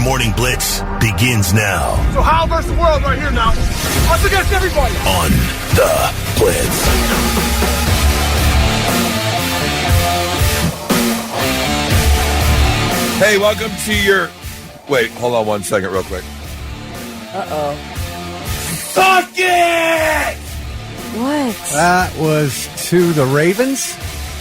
Morning Blitz begins now. So Hal versus the world right here now. Us against everybody. On the Blitz. Hey, welcome to your... Wait, hold on 1 second real quick. Uh-oh. Suck it! What? That was to the Ravens?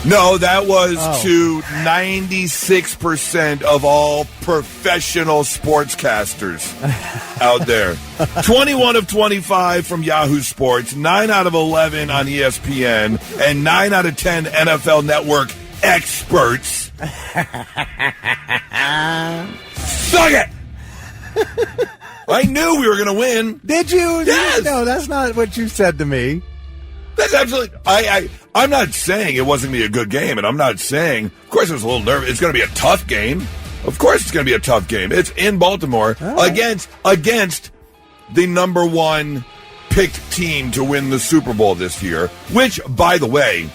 No, that was to 96% of all professional sportscasters out there. 21 of 25 from Yahoo Sports, 9 out of 11 on ESPN, and 9 out of 10 NFL Network experts. Suck it! I knew we were going to win. Did you? Yes. No, that's not what you said to me. That's absolutely... I'm not saying it wasn't going to be a good game, and I'm not saying... Of course, it was a little nervous. It's going to be a tough game. Of course it's going to be a tough game. It's in Baltimore against the number one picked team to win the Super Bowl this year, which, by the way,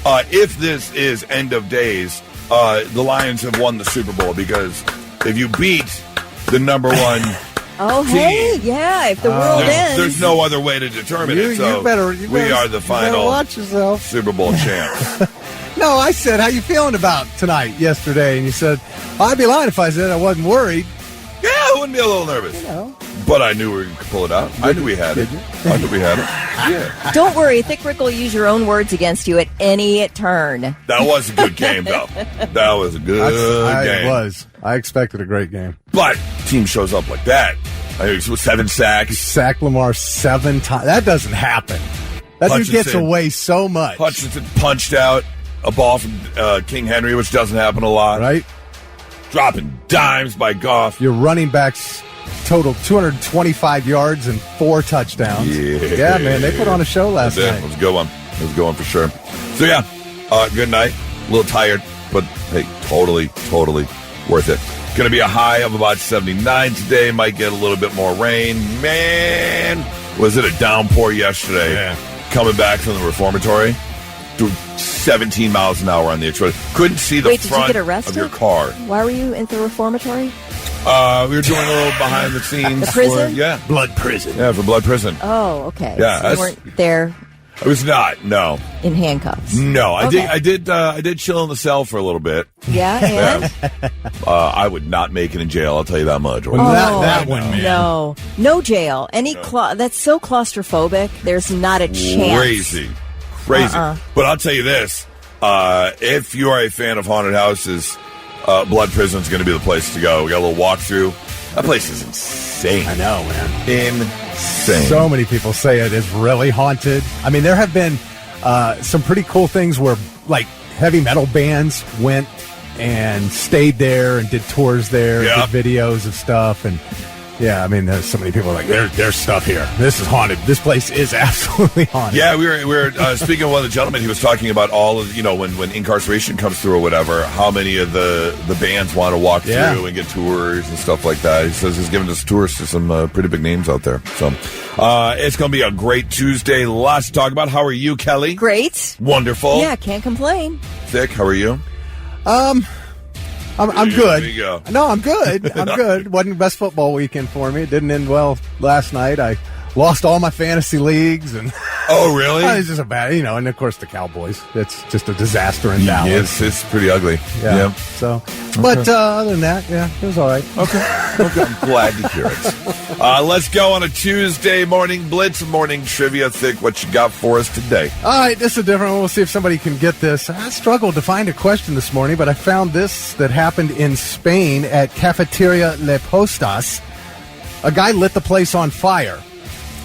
if this is end of days, the Lions have won the Super Bowl, because if you beat the number one... Oh, hey, yeah, if the world ends. There's no other way to determine it, so you better we are the final watch yourself. Super Bowl champs. No, I said, how you feeling about tonight, yesterday? And you said, I'd be lying if I said I wasn't worried. Yeah, I wouldn't be a little nervous. You know. But I knew we could pull it out. I knew we had it. I knew we had it. Yeah. Don't worry, Thick Rick will use your own words against you at any turn. That was a good game, though. That was a good game. It was. I expected a great game. But team shows up like that. I think it was 7 sacks. Sacked Lamar 7 times. That doesn't happen. That dude gets away so much. Hutchinson punched out a ball from King Henry, which doesn't happen a lot. Right? Dropping dimes by Goff. Your running backs totaled 225 yards and 4 touchdowns. Yeah, man, they put on a show last night. It was a good one. It was a good one for sure. So, yeah, good night. A little tired, but, hey, totally worth it. Going to be a high of about 79 today. Might get a little bit more rain. Man, was it a downpour yesterday? Yeah. Coming back from the reformatory. 17 miles an hour on the express. Couldn't see the front did you get arrested? of your car. Why were you at the reformatory? We were doing a little behind the scenes. The prison? Blood prison. Yeah, for blood prison. Oh, okay. Yeah, so you weren't there I was not, no. in handcuffs. No, I Okay. did chill in the cell for a little bit. Yeah, and? I would not make it in jail, I'll tell you that much. That one, man. No jail. That's so claustrophobic. There's not a chance. Crazy. But I'll tell you this. If you are a fan of haunted houses, Blood Prison's going to be the place to go. We got a little walkthrough. That place is insane. I know, man. Insane. So many people say it is really haunted. I mean, there have been some pretty cool things where, like, heavy metal bands went and stayed there and did tours there, did videos of stuff, and yeah, I mean, there's so many people like, there's stuff here. This is haunted. This place is absolutely haunted. Yeah, we were speaking of one of the gentlemen. He was talking about all of, when incarceration comes through or whatever, how many of the bands want to walk through and get tours and stuff like that. He says he's giving us tours to some pretty big names out there. So it's going to be a great Tuesday. Lots to talk about. How are you, Kelly? Great. Wonderful. Yeah, can't complain. Thick, how are you? I'm good. There you go. No, I'm good. I'm good. Wasn't the best football weekend for me. It didn't end well last night. I lost all my fantasy leagues. And oh, really? It's just a bad, and of course the Cowboys. It's just a disaster in Dallas. It's pretty ugly. Yeah. So, but other than that, it was all right. Okay. I'm glad to hear it. Let's go on a Tuesday morning Blitz, morning trivia. Thick, what you got for us today? All right, this is a different one. We'll see if somebody can get this. I struggled to find a question this morning, but I found this that happened in Spain at Cafeteria Le Postas. A guy lit the place on fire.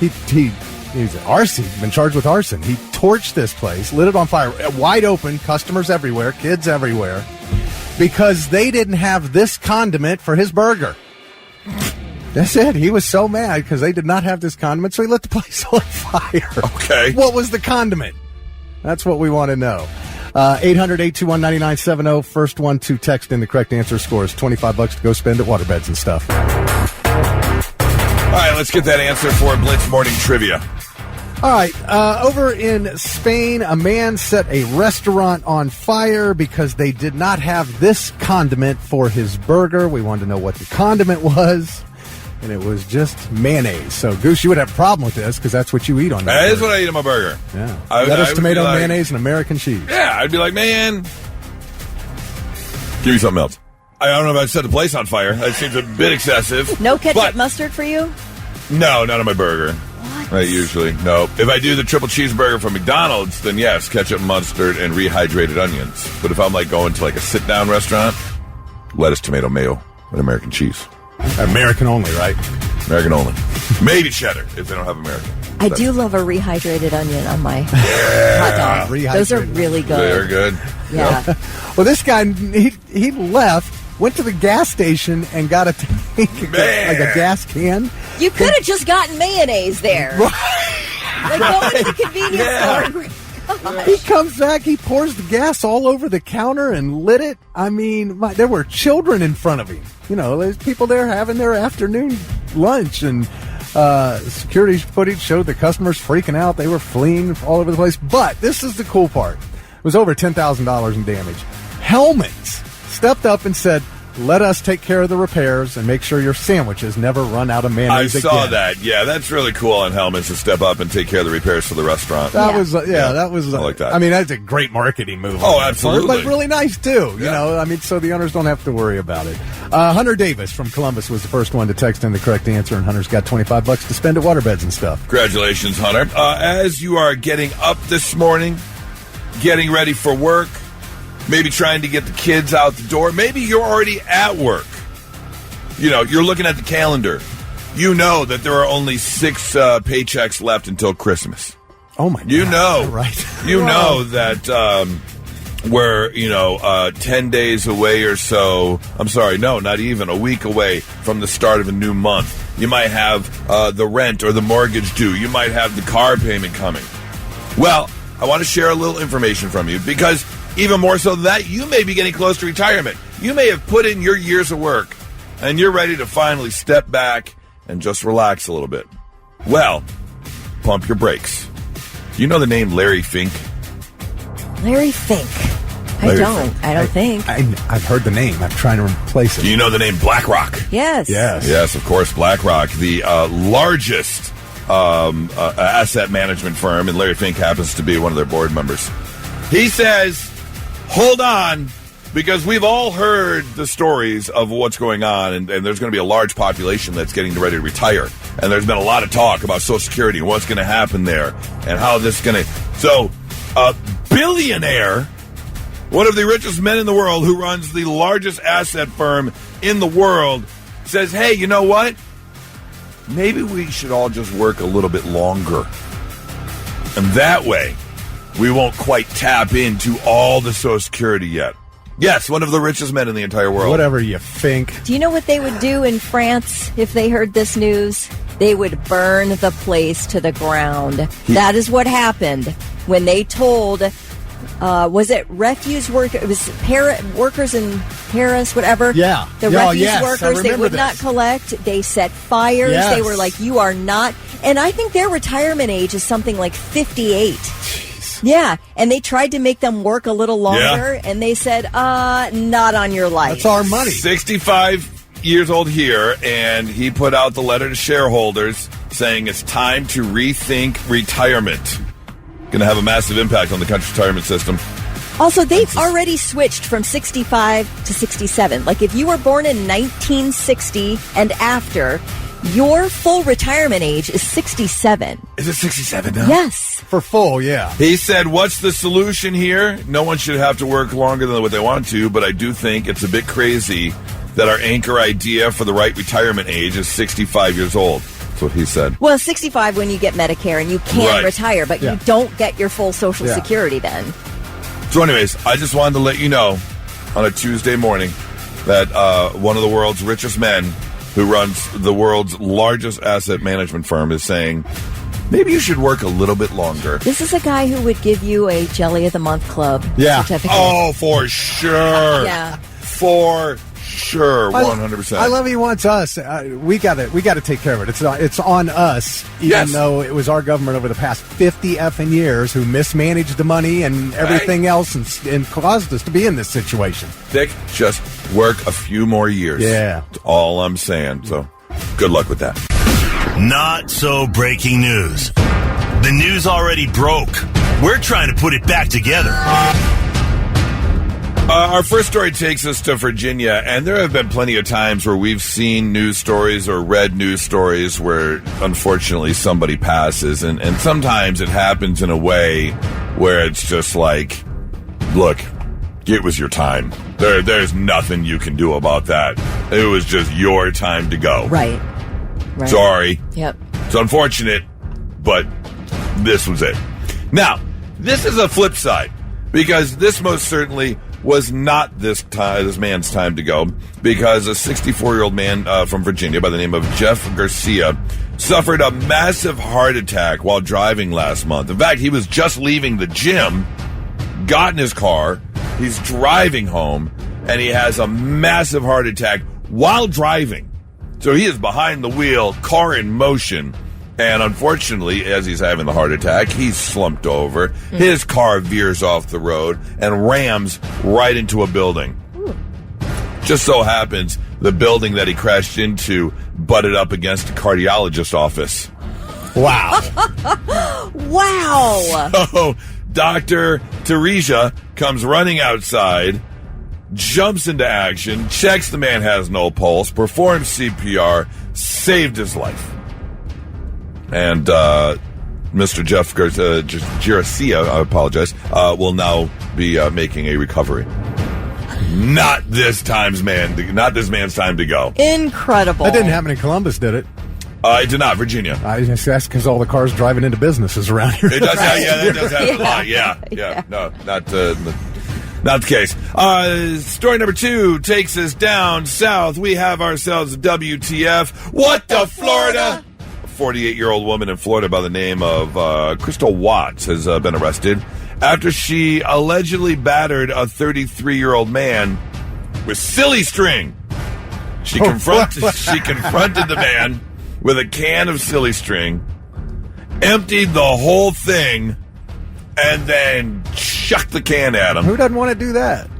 He's arson, been charged with arson. He torched this place, lit it on fire, wide open, customers everywhere, kids everywhere, because they didn't have this condiment for his burger. That's it. He was so mad because they did not have this condiment, so he lit the place on fire. Okay. What was the condiment? That's what we want to know. 800-821-9970. First one to text in the correct answer scores $25 to go spend at Waterbeds and stuff. All right, let's get that answer for Blitz Morning Trivia. All right, over in Spain, a man set a restaurant on fire because they did not have this condiment for his burger. We wanted to know what the condiment was, and it was just mayonnaise. So, Goose, you would have a problem with this because that's what you eat on your That burger. is what I eat on my burger. Yeah. I Lettuce, would tomato, be like- mayonnaise, and American cheese. Yeah, I'd be like, man, give me something else. I don't know if I'd set the place on fire. That seems a bit excessive. No ketchup But- mustard for you? No, not on my burger. Right, usually. No. If I do the triple cheeseburger from McDonald's, then yes, ketchup, mustard, and rehydrated onions. But if I'm like going to like a sit-down restaurant, lettuce, tomato, mayo, and American cheese. American only, right? American only. Maybe cheddar if they don't have American. I do love a rehydrated onion on my hot dog. Those are Rehydrated. really good. They're good. Yeah. Well, this guy, he left, went to the gas station, and got a tank, Man. like a gas can. You could have just gotten mayonnaise there. Like go into the convenience store. He comes back, he pours the gas all over the counter and lit it. I mean, there were children in front of him. You know, there's people there having their afternoon lunch, and security footage showed the customers freaking out. They were fleeing all over the place. But this is the cool part. It was over $10,000 in damage. Hellman's stepped up and said, let us take care of the repairs and make sure your sandwiches never run out of I mayonnaise saw again. that. Yeah, that's really cool on Hellman's to step up and take care of the repairs for the restaurant. That Yeah. was, that was. I like that. I mean, that's a great marketing move. Oh, on their absolutely. part, but really nice too. You Yeah. know, I mean, so the owners don't have to worry about it. Hunter Davis from Columbus was the first one to text in the correct answer, and Hunter's got $25 to spend at waterbeds and stuff. Congratulations, Hunter. As you are getting up this morning, getting ready for work, maybe trying to get the kids out the door, maybe you're already at work. You know, you're looking at the calendar. You know that there are only 6 paychecks left until Christmas. Oh my God! You know, right? You know that we're 10 days away or so. I'm sorry, no, not even a week away from the start of a new month. You might have the rent or the mortgage due. You might have the car payment coming. Well, I want to share a little information from you because even more so than that, you may be getting close to retirement. You may have put in your years of work and you're ready to finally step back and just relax a little bit. Well, pump your brakes. You know the name Larry Fink? Larry Fink. Larry I don't. Fink. I don't think. I've heard the name. I'm trying to replace Do it. you know the name BlackRock? Yes. Yes. Yes, of course, BlackRock, the largest asset management firm, and Larry Fink happens to be one of their board members. He says, hold on, because we've all heard the stories of what's going on, and there's going to be a large population that's getting ready to retire. And there's been a lot of talk about Social Security and what's going to happen there and how this is going to... So, a billionaire, one of the richest men in the world who runs the largest asset firm in the world, says, hey, you know what? Maybe we should all just work a little bit longer. And that way, we won't quite tap into all the Social Security yet. Yes, one of the richest men in the entire world. Whatever you think. Do you know what they would do in France if they heard this news? They would burn the place to the ground. That is what happened when they told, was it refuse workers? It was workers in Paris, whatever. Yeah. The Yeah, refuse yes, I workers, they remember would not this. collect. They set fires. Yes. They were like, you are not. And I think their retirement age is something like 58. Yeah, and they tried to make them work a little longer, and they said, not on your life. That's our money. 65 years old here, and he put out the letter to shareholders saying it's time to rethink retirement. Going to have a massive impact on the country's retirement system. Also, they've already switched from 65 to 67. Like, if you were born in 1960 and after, your full retirement age is 67. Is it 67 now? Yes. For full, yeah. He said, what's the solution here? No one should have to work longer than what they want to, but I do think it's a bit crazy that our anchor idea for the right retirement age is 65 years old. That's what he said. Well, 65 when you get Medicare and you can Right. retire, but Yeah. you don't get your full Social Yeah. Security then. So anyways, I just wanted to let you know on a Tuesday morning that one of the world's richest men who runs the world's largest asset management firm is saying, maybe you should work a little bit longer. This is a guy who would give you a Jelly of the Month Club Yeah. certificate. Oh, for sure. Yeah. For Sure, 100%. I love he wants us. We got to take care of it. It's on us, even Yes. though it was our government over the past 50 effing years who mismanaged the money and everything else and caused us to be in this situation. Dick, just work a few more years. Yeah. That's all I'm saying. So good luck with that. Not so breaking news. The news already broke. We're trying to put it back together. Our first story takes us to Virginia, and there have been plenty of times where we've seen news stories or read news stories where, unfortunately, somebody passes, and sometimes it happens in a way where it's just like, look, it was your time. There's nothing you can do about that. It was just your time to go. Right. Sorry. Yep. It's unfortunate, but this was it. Now, this is a flip side, because this most certainly was not this man's time to go, because a 64-year-old man from Virginia by the name of Jeff Garcia suffered a massive heart attack while driving last month. In fact, he was just leaving the gym, got in his car, he's driving home, and he has a massive heart attack while driving. So he is behind the wheel, car in motion, and unfortunately, as he's having the heart attack, he's slumped over. His car veers off the road and rams right into a building. Just so happens, the building that he crashed into butted up against a cardiologist's office. Wow. Wow. So Dr. Teresa comes running outside, jumps into action, checks the man has no pulse, performs CPR, saved his life. And Mr. Jeff Garcia, I apologize, will now be making a recovery. Not this man's time to go. Incredible. That didn't happen in Columbus, did it? It did not, Virginia. That's because all the cars driving into businesses around here. It does, that does happen a lot. Yeah. No, not the case. Story number 2 takes us down south. We have ourselves a WTF. What the Florida? A 48-year-old woman in Florida by the name of Crystal Watts has been arrested after she allegedly battered a 33-year-old man with silly string. She confronted the man with a can of silly string, emptied the whole thing, and then chucked the can at him. Who doesn't want to do that?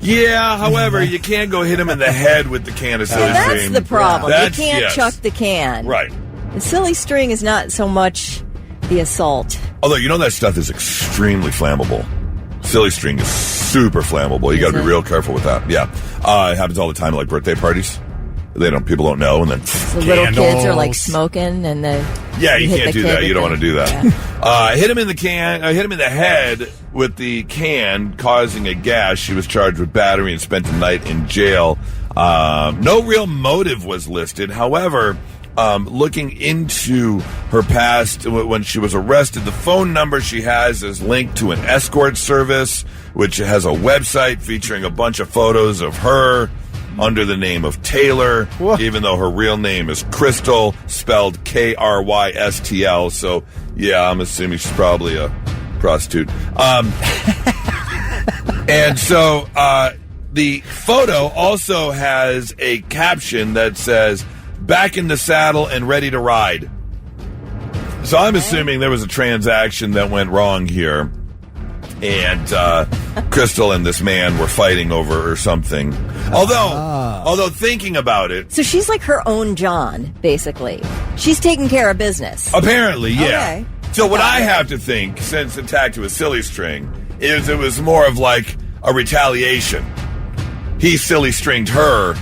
Yeah, however, you can't go hit him in the head with the can of silly That's string. the problem. You can't yes. chuck the can. Right. The silly string is not so much the assault. Although, that stuff is extremely flammable. Silly string is super flammable. You got to be real careful with that. Yeah. It happens all the time at, like, birthday parties. People don't know, and then The little kids are like smoking, and then you can't do that. You don't want to do that. Yeah. Hit him in the hit him in the head with the can, causing a gash. She was charged with battery and spent the night in jail. No real motive was listed. However, looking into her past, when she was arrested, the phone number she has is linked to an escort service, which has a website featuring a bunch of photos of her under the name of Taylor, even though her real name is Crystal, spelled Krystl. So, yeah, I'm assuming she's probably a prostitute. And so the photo also has a caption that says, "Back in the saddle and ready to ride." So I'm assuming there was a transaction that went wrong here. And Crystal and this man were fighting over or something. Although thinking about it, So she's like her own John, basically. She's taking care of business. apparently, yeah. Okay. So what I have to think, since attacked with a silly string, is it was more of like a retaliation. He silly stringed her,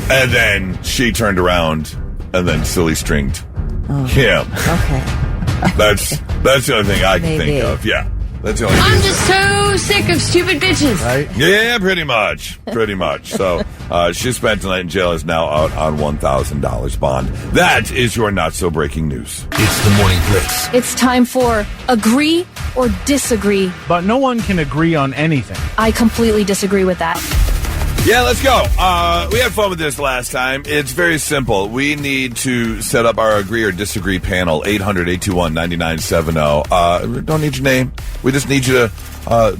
and then she turned around and then silly stringed him. Okay. That's the only thing I can Maybe. think of. Yeah. That's the only thing. I'm just so sick of stupid bitches. Right? Yeah, pretty much. So she spent the night in jail, is now out on $1,000 bond. That is your not-so-breaking news. It's the Morning Blitz. It's time for agree or disagree. But no one can agree on anything. I completely disagree with that. Yeah, let's go. We had fun with this last time. It's very simple. We need to set up our agree or disagree panel, 800-821-9970. Don't need your name. We just need you to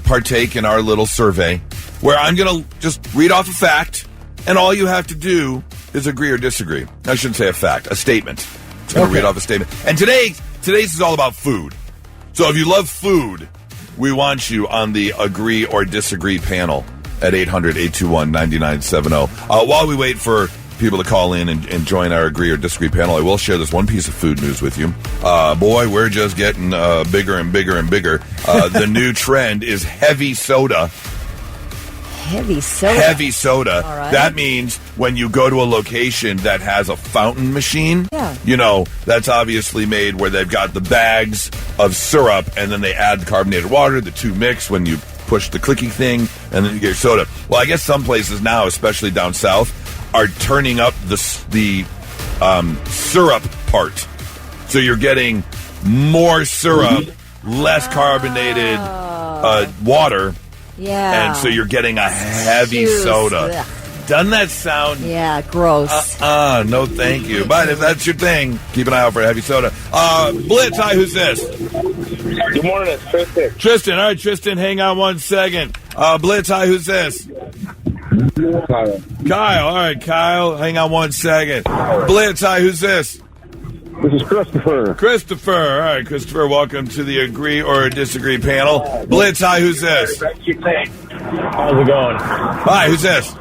partake in our little survey where I'm going to just read off a fact, and all you have to do is agree or disagree. I shouldn't say a fact, a statement. I'm going to read off a statement. And today's is all about food. So if you love food, we want you on the agree or disagree panel at 800-821-9970. While we wait for people to call in and join our agree or disagree panel, I will share this one piece of food news with you. Boy, we're just getting bigger and bigger and bigger. The new trend is heavy soda. Heavy soda. Heavy soda. All right. That means when you go to a location that has a fountain machine, that's obviously made where they've got the bags of syrup and then they add the carbonated water, the two mix when you push the clicky thing, and then you get your soda. Well, I guess some places now, especially down south, are turning up the syrup part. So you're getting more syrup, less carbonated water. Yeah. And so you're getting a heavy soda. Ugh. Doesn't that sound... Yeah, gross. No thank you. But if that's your thing, keep an eye out for a heavy soda. Blitz, hi, who's this? Good morning, it's Tristan. Tristan, all right, Tristan, hang on one second. Blitz, hi, who's this? Kyle, all right, Kyle, hang on one second. Blitz, hi, who's this? This is Christopher. Christopher, all right, Christopher, welcome to the agree or disagree panel. Blitz, hi, who's this? How's it going? Hi, who's this?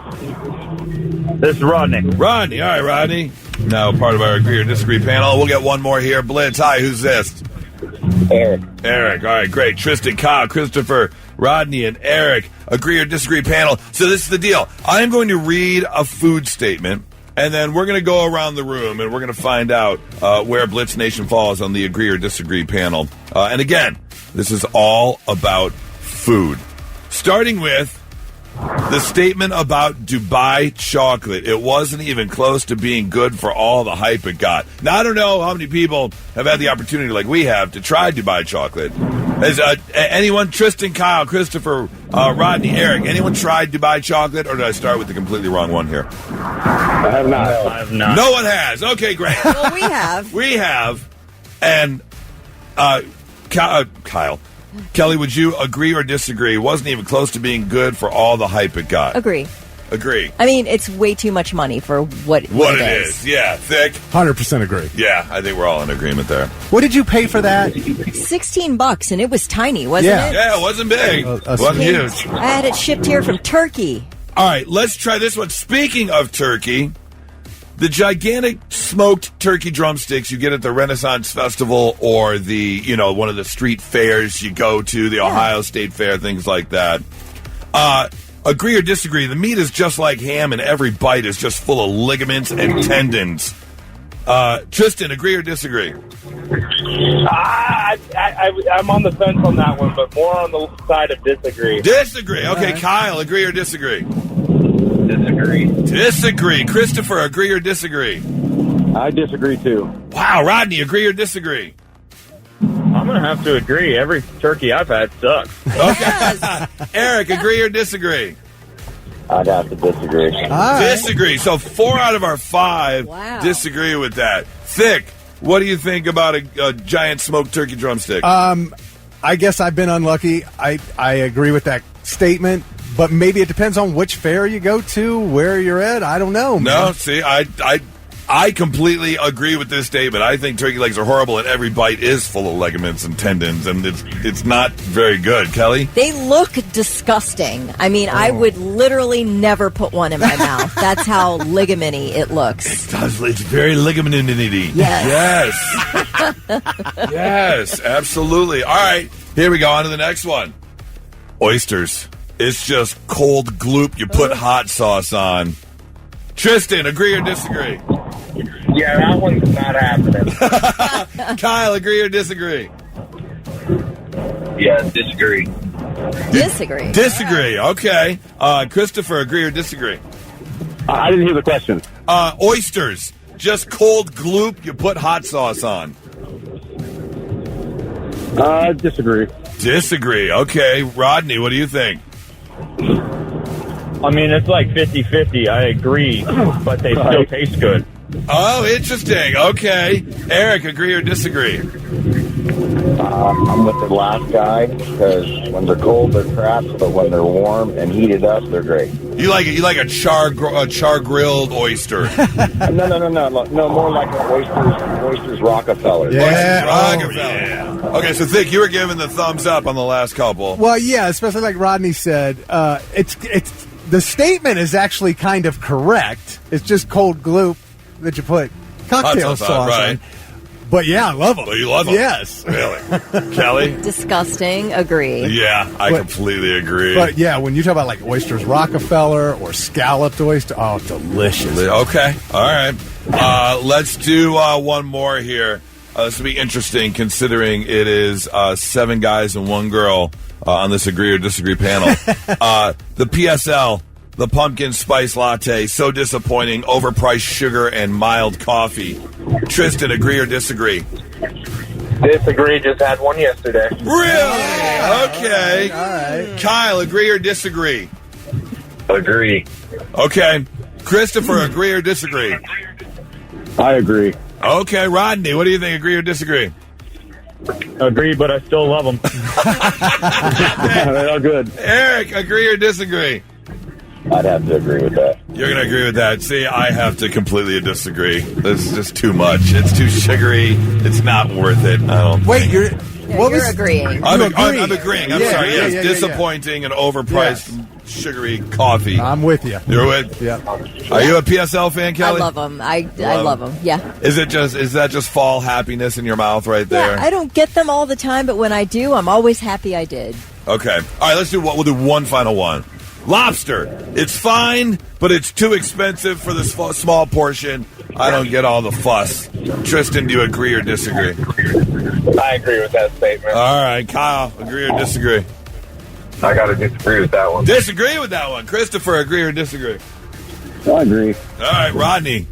This is Rodney. Rodney, all right, Rodney. Now part of our agree or disagree panel. We'll get one more here. Blitz, hi, who's this? Eric. Eric, all right, great. Tristan, Kyle, Christopher, Rodney, and Eric, agree or disagree panel. So this is the deal. I'm going to read a food statement, and then we're going to go around the room, and we're going to find out where Blitz Nation falls on the agree or disagree panel. And again, this is all about food. Starting with the statement about Dubai chocolate. It wasn't even close to being good for all the hype it got. Now, I don't know how many people have had the opportunity, like we have, to try Dubai chocolate. Has anyone, Tristan, Kyle, Christopher, Rodney, Eric, anyone tried Dubai chocolate, or did I start with the completely wrong one here? I have not. No one has. Okay, great. Well, we have. We have. And Kyle, Kelly, would you agree or disagree? It wasn't even close to being good for all the hype it got. Agree. Agree. I mean, it's way too much money for what it is. Yeah, thick. 100% agree. Yeah, I think we're all in agreement there. What did you pay for that? $16, and it was tiny, wasn't it? Yeah, it wasn't big. It wasn't huge. I had it shipped here from Turkey. All right, let's try this one. Speaking of turkey, the gigantic smoked turkey drumsticks you get at the Renaissance Festival or the, one of the street fairs you go to, the Ohio State Fair, things like that. Agree or disagree? The meat is just like ham, and every bite is just full of ligaments and tendons. Tristan, agree or disagree? I'm on the fence on that one, but more on the side of disagree. Disagree. Okay, Kyle, agree or disagree? Disagree. Disagree. Christopher, agree or disagree? I disagree too. Wow, Rodney, agree or disagree? I'm going to have to agree. Every turkey I've had sucks. Okay. Eric, agree or disagree? I'd have to disagree. Disagree. So 4 out of our 5 disagree with that. Thick, what do you think about a giant smoked turkey drumstick? I guess I've been unlucky. I agree with that statement, but maybe it depends on which fair you go to, where you're at. I don't know, man. No, see, I completely agree with this statement. I think turkey legs are horrible, and every bite is full of ligaments and tendons, and it's not very good. Kelly? They look disgusting. I mean, I would literally never put one in my mouth. That's how ligamenty it looks. It does. It's very ligamenty. Yes. Yes, absolutely. All right, here we go. On to the next one. Oysters. It's just cold gloop you put hot sauce on. Tristan, agree or disagree? Yeah, that one's not happening. Kyle, agree or disagree? Yeah, disagree. Disagree. Disagree, okay. Christopher, agree or disagree? I didn't hear the question. Oysters. Just cold gloop you put hot sauce on. Disagree. Disagree, okay. Rodney, what do you think? I mean, it's like 50-50. I agree, but they still taste good. Oh, interesting. Okay. Eric, agree or disagree? I'm with the last guy because when they're cold, they're crap, but when they're warm and heated up, they're great. You like it? You like a char grilled oyster? No, more like an oysters Rockefeller. Yeah. Rockefeller. Yeah. Okay, so Thick, you were giving the thumbs up on the last couple. Well, yeah, especially like Rodney said, it's the statement is actually kind of correct. It's just cold gloop that you put cocktail sauce right. on. But yeah, I love them. But you love them? Yes. Really? Kelly? Disgusting. Agree. Yeah, I completely agree. But yeah, when you talk about like oysters Rockefeller or scalloped oyster, oh, delicious. Okay. All right. Let's do one more here. This will be interesting considering it is 7 guys and 1 girl on this agree or disagree panel. The PSL, the pumpkin spice latte, so disappointing, overpriced sugar and mild coffee. Tristan, agree or disagree? Disagree. Just had one yesterday. Really? Okay. All right. Kyle, agree or disagree? Agree. Okay. Christopher, agree or disagree? I agree. Okay. Rodney, what do you think? Agree or disagree? Agree, but I still love them. They're all good. Eric, agree or disagree? I'd have to agree with that. You're going to agree with that. See, I have to completely disagree. This is just too much. It's too sugary. It's not worth it. I don't Wait, think. You're agreeing. I'm agree. agreeing. I'm Yeah, sorry. yeah, Yes, yeah, disappointing and overpriced sugary coffee. I'm with you. You're with? Yeah. Are you a PSL fan, I Kelly? love them. I love them. Yeah. Is that just fall happiness in your mouth right there? Yeah, I don't get them all the time, but when I do, I'm always happy I did. Okay. All right, we'll do one final one. Lobster. It's fine, but it's too expensive for this small portion. I don't get all the fuss. Tristan, do you agree or disagree? I agree with that statement. All right, Kyle, agree or disagree? I got to disagree with that one. Disagree with that one. Christopher, agree or disagree? I agree. All right, Rodney.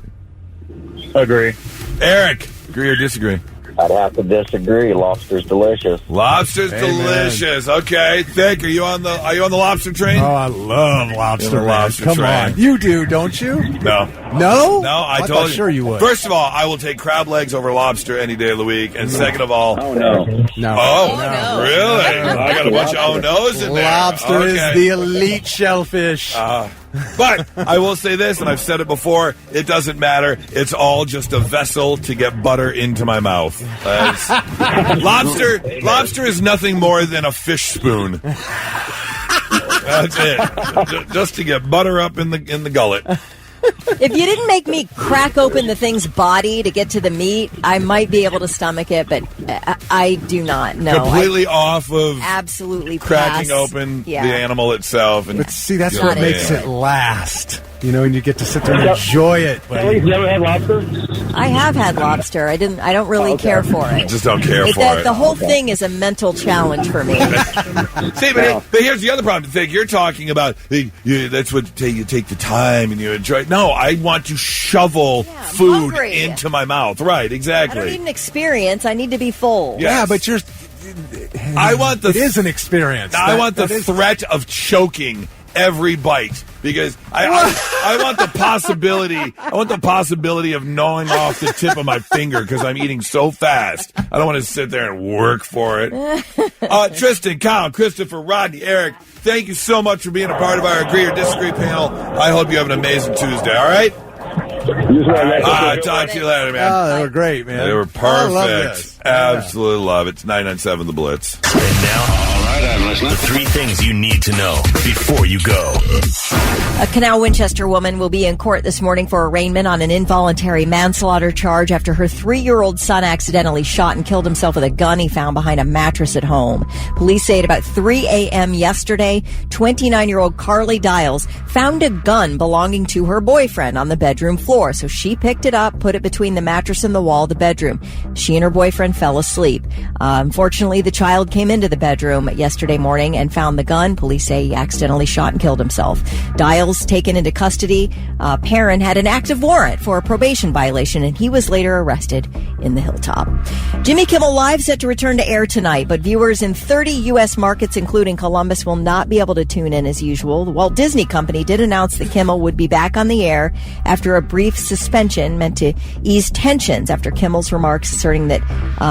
Agree. Eric, agree or disagree? I'd have to disagree. Lobster's delicious. Lobster's Amen. delicious. Okay, Thick, are you on the lobster train? Oh, I love lobster. You're a man. lobster Come train. on. You do, don't you? No. No? No, I told thought you. sure you would. First of all, I will take crab legs over lobster any day of the week. And second of all, Oh, no. No. oh, no. really? I got a bunch of oh-no's in there. Lobster Okay. is the elite shellfish. But I will say this, and I've said it before, it doesn't matter. It's all just a vessel to get butter into my mouth. Lobster is nothing more than a fish spoon. That's it. Just to get butter up in the gullet. If you didn't make me crack open the thing's body to get to the meat, I might be able to stomach it, but I do not. No, Completely off of absolutely cracking pass. open Yeah. the animal itself. And But see, that's you know, what makes it last. You know, and you get to sit there and enjoy it. Kelly, you ever had lobster? I have had lobster. I don't really care for it. just don't care for it. The whole thing is a mental challenge for me. See, but here's the other problem. To think you're talking about. That's what you take the time and you enjoy. No, I want to shovel I'm food hungry. into my mouth. Right? I Exactly. don't need an experience. I need to be full. Yeah. Yeah, but you're. I want the. It is an experience. I want the that is- threat of choking every bite because I want the possibility. I want the possibility of gnawing off the tip of my finger because I'm eating so fast. I don't want to sit there and work for it. Tristan, Kyle, Christopher, Rodney, Eric, thank you so much for being a part of our agree or disagree panel. I hope you have an amazing Tuesday. All right. Talk to you later, man. Oh, they were great, man. They were perfect. I love this. Absolutely love it. It's 99.7 The Blitz. And now, all right, I'm listening. The 3 things you need to know before you go. A Canal Winchester woman will be in court this morning for arraignment on an involuntary manslaughter charge after her 3-year-old son accidentally shot and killed himself with a gun he found behind a mattress at home. Police say at about 3 a.m. yesterday, 29-year-old Carly Dials found a gun belonging to her boyfriend on the bedroom floor. So she picked it up, put it between the mattress and the wall of the bedroom. She and her boyfriend fell asleep. Unfortunately, the child came into the bedroom yesterday morning and found the gun. Police say he accidentally shot and killed himself. Dials taken into custody. Perrin had an active warrant for a probation violation, and he was later arrested in the Hilltop. Jimmy Kimmel Live set to return to air tonight, but viewers in 30 U.S. markets, including Columbus, will not be able to tune in as usual. The Walt Disney Company did announce that Kimmel would be back on the air after a brief suspension meant to ease tensions after Kimmel's remarks asserting that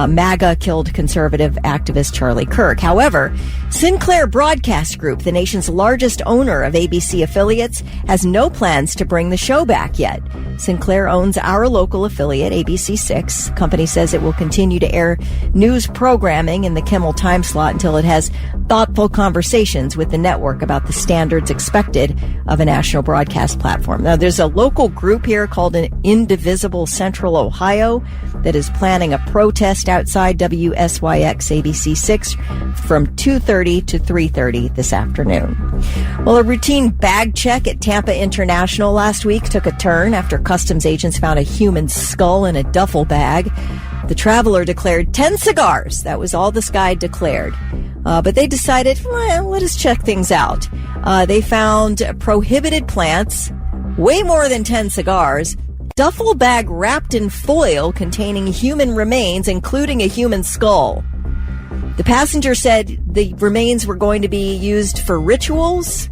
MAGA killed conservative activist Charlie Kirk. However, Sinclair Broadcast Group, the nation's largest owner of ABC affiliates, has no plans to bring the show back yet. Sinclair owns our local affiliate, ABC6. The company says it will continue to air news programming in the Kimmel time slot until it has thoughtful conversations with the network about the standards expected of a national broadcast platform. Now, there's a local group here called an Indivisible Central Ohio that is planning a protest outside WSYX ABC6 from 2:30 to 3:30 this afternoon. Well, a routine bag check at Tampa International last week took a turn after customs agents found a human skull in a duffel bag. The traveler declared 10 cigars. That was all this guy declared. But they decided, well, let us check things out. They found prohibited plants, way more than 10 cigars, duffel bag wrapped in foil containing human remains, including a human skull. The passenger said the remains were going to be used for rituals.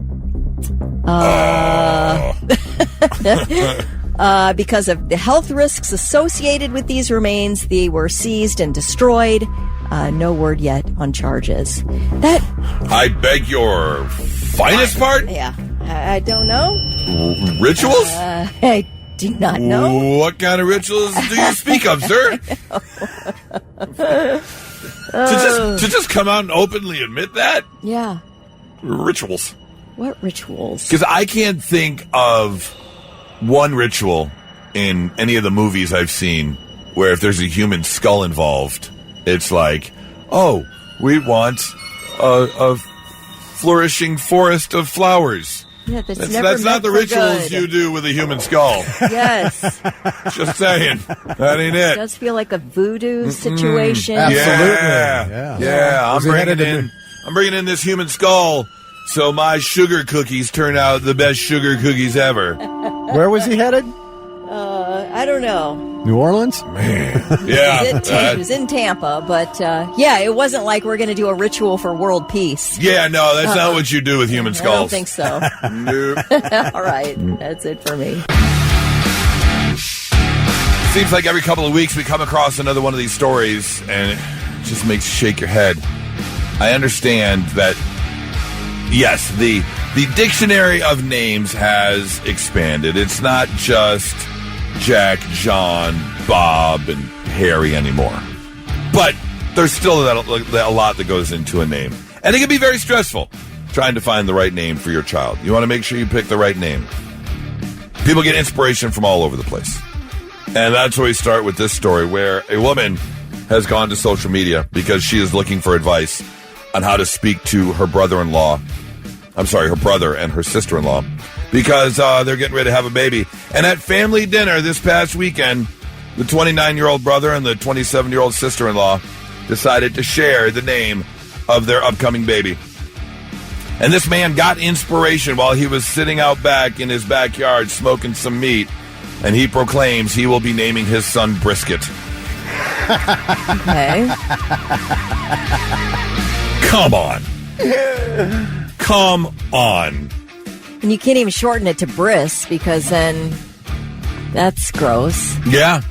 Because of the health risks associated with these remains, they were seized and destroyed. No word yet on charges. That I beg your finest pardon? Yeah, I don't know. Rituals? I do not know. What kind of rituals do you speak of, sir? To just come out and openly admit that? Yeah. Rituals. What rituals? Because I can't think of one ritual in any of the movies I've seen where if there's a human skull involved, it's like, oh, we want a flourishing forest of flowers. Yeah, that's not the rituals you do with a human skull. Yes. Just saying. That ain't it. It does feel like a voodoo situation. Absolutely. Yeah. I'm bringing in this human skull so my sugar cookies turn out the best sugar cookies ever. Where was he headed? I don't know. New Orleans? Man. Yeah. It was in Tampa, but it wasn't like we're going to do a ritual for world peace. Yeah, no, that's not what you do with human skulls. I don't think so. Nope. All right. That's it for me. Seems like every couple of weeks we come across another one of these stories, and it just makes you shake your head. I understand that, yes, the dictionary of names has expanded. It's not just Jack, John, Bob, and Harry anymore. But there's still a lot that goes into a name. And it can be very stressful trying to find the right name for your child. You want to make sure you pick the right name. People get inspiration from all over the place. And that's where we start with this story, where a woman has gone to social media because she is looking for advice on how to speak to her brother-in-law. I'm sorry, her brother and her sister-in-law, because they're getting ready to have a baby. And at family dinner this past weekend, the 29-year-old brother and the 27-year-old sister-in-law decided to share the name of their upcoming baby. And this man got inspiration while he was sitting out back in his backyard smoking some meat, and he proclaims he will be naming his son Brisket. Okay. Come on. Come on. And you can't even shorten it to Briss because then that's gross. Yeah.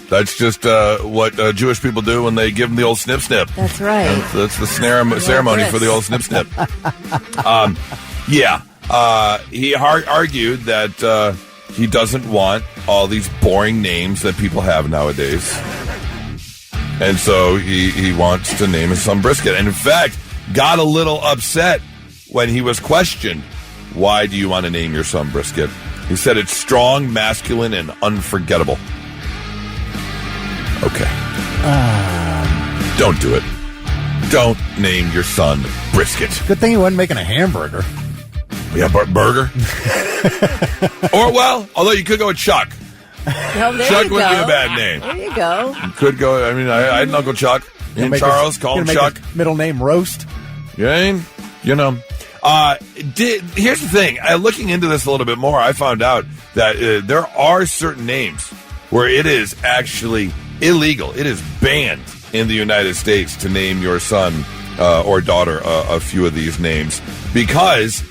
That's just what Jewish people do when they give them the old snip-snip. That's right. That's the ceremony for the old snip-snip. He argued that he doesn't want all these boring names that people have nowadays. And so he wants to name his son Brisket. And in fact, got a little upset when he was questioned, why do you want to name your son Brisket? He said it's strong, masculine, and unforgettable. Okay. Don't do it. Don't name your son Brisket. Good thing he wasn't making a hamburger. Yeah, burger. Or, well, although you could go with Chuck. Well, Chuck wouldn't be a bad name. There you go. You could go, I had an Uncle Chuck. And Charles, call him Chuck. Middle name Roast. Yeah, you know. Here's the thing. Looking into this a little bit more, I found out that there are certain names where it is actually illegal. It is banned in the United States to name your son or daughter a few of these names because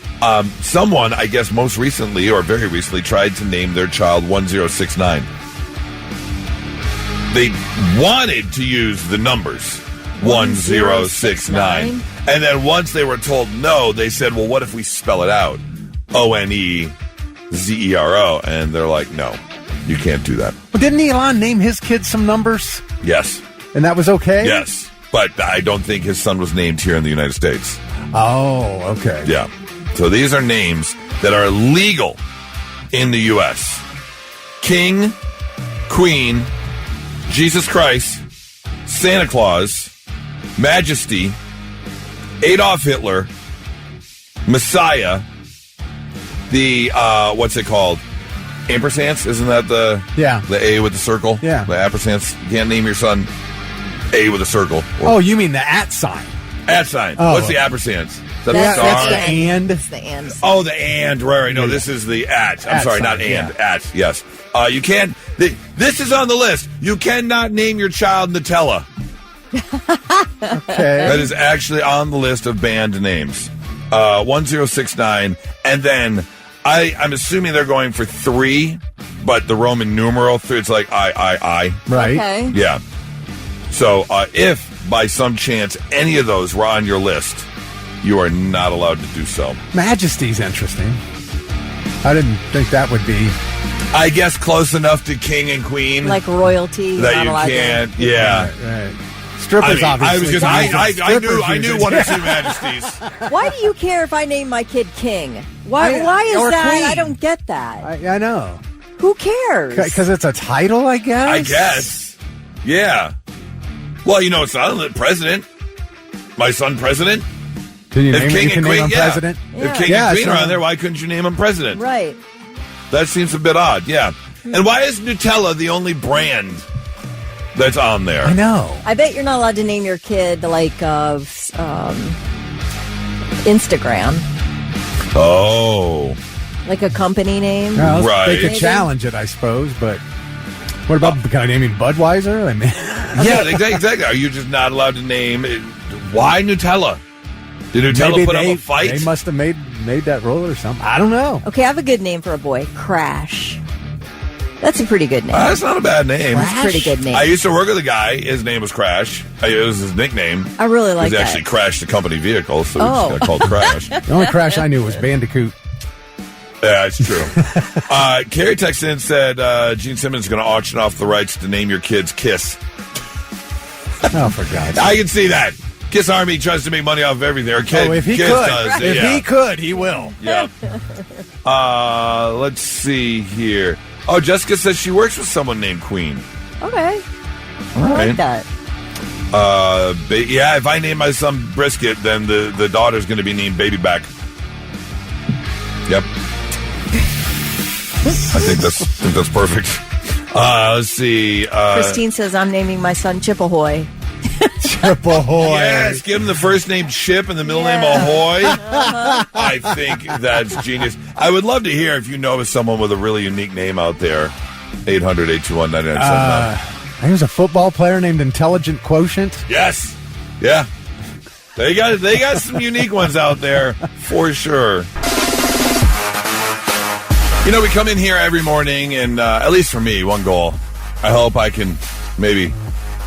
someone, I guess most recently or very recently, tried to name their child 1069. They wanted to use the numbers 1069. And then once they were told no, they said, well, what if we spell it out? Onezero. And they're like, no, you can't do that. Well, didn't Elon name his kid some numbers? Yes. And that was okay? Yes. But I don't think his son was named here in the United States. Oh, okay. Yeah. So these are names that are legal in the U.S. King, Queen, Jesus Christ, Santa Claus, Majesty, Adolf Hitler, Messiah, the, what's it called? Ampersands? Isn't that the A with the circle? Yeah. The ampersands. You can't name your son A with a circle. Oh, you mean the at sign? At sign. Oh. What's the ampersands? Is that That's the star? the and. It's the and. Oh, the and. Right. No, this is the at. I'm At sorry, sign, not and. yeah. At. Yes. You can't. This is on the list. You cannot name your child Nutella. Okay. That is actually on the list of banned names. 1069. And then I'm assuming they're going for 3, but the Roman numeral 3, it's like I. Right. Okay. Yeah. So if by some chance any of those were on your list, you are not allowed to do so. Majesty's interesting. I didn't think that would be. I guess close enough to king and queen Like royalty. that not you allowed to- can't. Yeah. Right. Strippers, obviously. I knew one or two majesties. Why do you care if I name my kid King? Why is or that? queen. I don't get that. I know. Who cares? Because it's a title, I guess? I guess. Yeah. Well, it's not president. My son president. Can you If name, king you can and name queen, him yeah. president? If king Yeah, and queen so- are on there, why couldn't you name him president? Right. That seems a bit odd, yeah. And why is Nutella the only brand that's on there? I know. I bet you're not allowed to name your kid like Instagram, Oh. like a company name. Well, Right. They could challenge it, I suppose, but what about, can I name him Budweiser? I mean, Yeah, exactly. Are you just not allowed to name it? Why Nutella? Did Nutella maybe put up a fight? They must have made that rule or something. I don't know. Okay, I have a good name for a boy. Crash. That's a pretty good name. That's not a bad name. That's a pretty good name. I used to work with a guy. His name was Crash. It was his nickname. I really like He that. actually crashed the company vehicle, so Oh. he just got called Crash. The only Crash I knew was Bandicoot. Yeah, it's true. Carrie texted in and said Gene Simmons is going to auction off the rights to name your kids Kiss. Oh, for God's sake. I can see that. Kiss Army tries to make money off of everything. Or Kiss, If he Kiss could. does. If yeah. he could, he will. Yeah. Let's see here. Oh, Jessica says she works with someone named Queen. Okay. All I right. like that. Yeah, if I name my son Brisket, then the daughter's going to be named Baby Back. Yep. I think that's perfect. Let's see. Christine says I'm naming my son Chippehoy. Chip Ahoy. Yes, give him the first name Chip and the middle name Ahoy. I think that's genius. I would love to hear if you know of someone with a really unique name out there. 800-821-9979. He was a football player named Intelligent Quotient. Yes. Yeah. They got some unique ones out there for sure. We come in here every morning and at least for me, one goal. I hope I can maybe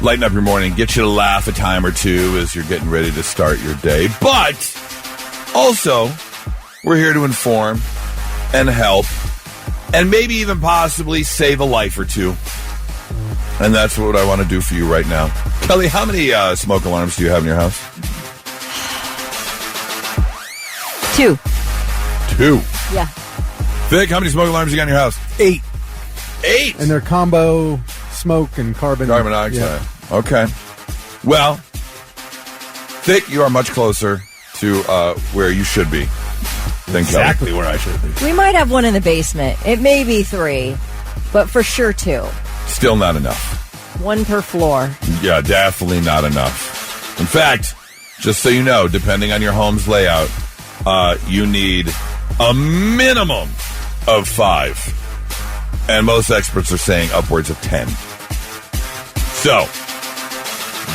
lighten up your morning, get you to laugh a time or two as you're getting ready to start your day. But also, we're here to inform and help and maybe even possibly save a life or two. And that's what I want to do for you right now. Kelly, how many smoke alarms do you have in your house? 2. 2. Yeah. Vic, how many smoke alarms you got in your house? 8. 8? And they're combo smoke and carbon Dioxide. Yeah. Okay. Well, Vic, you are much closer to where you should be than Exactly where I should be. We might have one in the basement. It may be 3, but for sure 2. Still not enough. 1 per floor. Yeah, definitely not enough. In fact, just so you know, depending on your home's layout, you need a minimum of 5. And most experts are saying upwards of 10. So,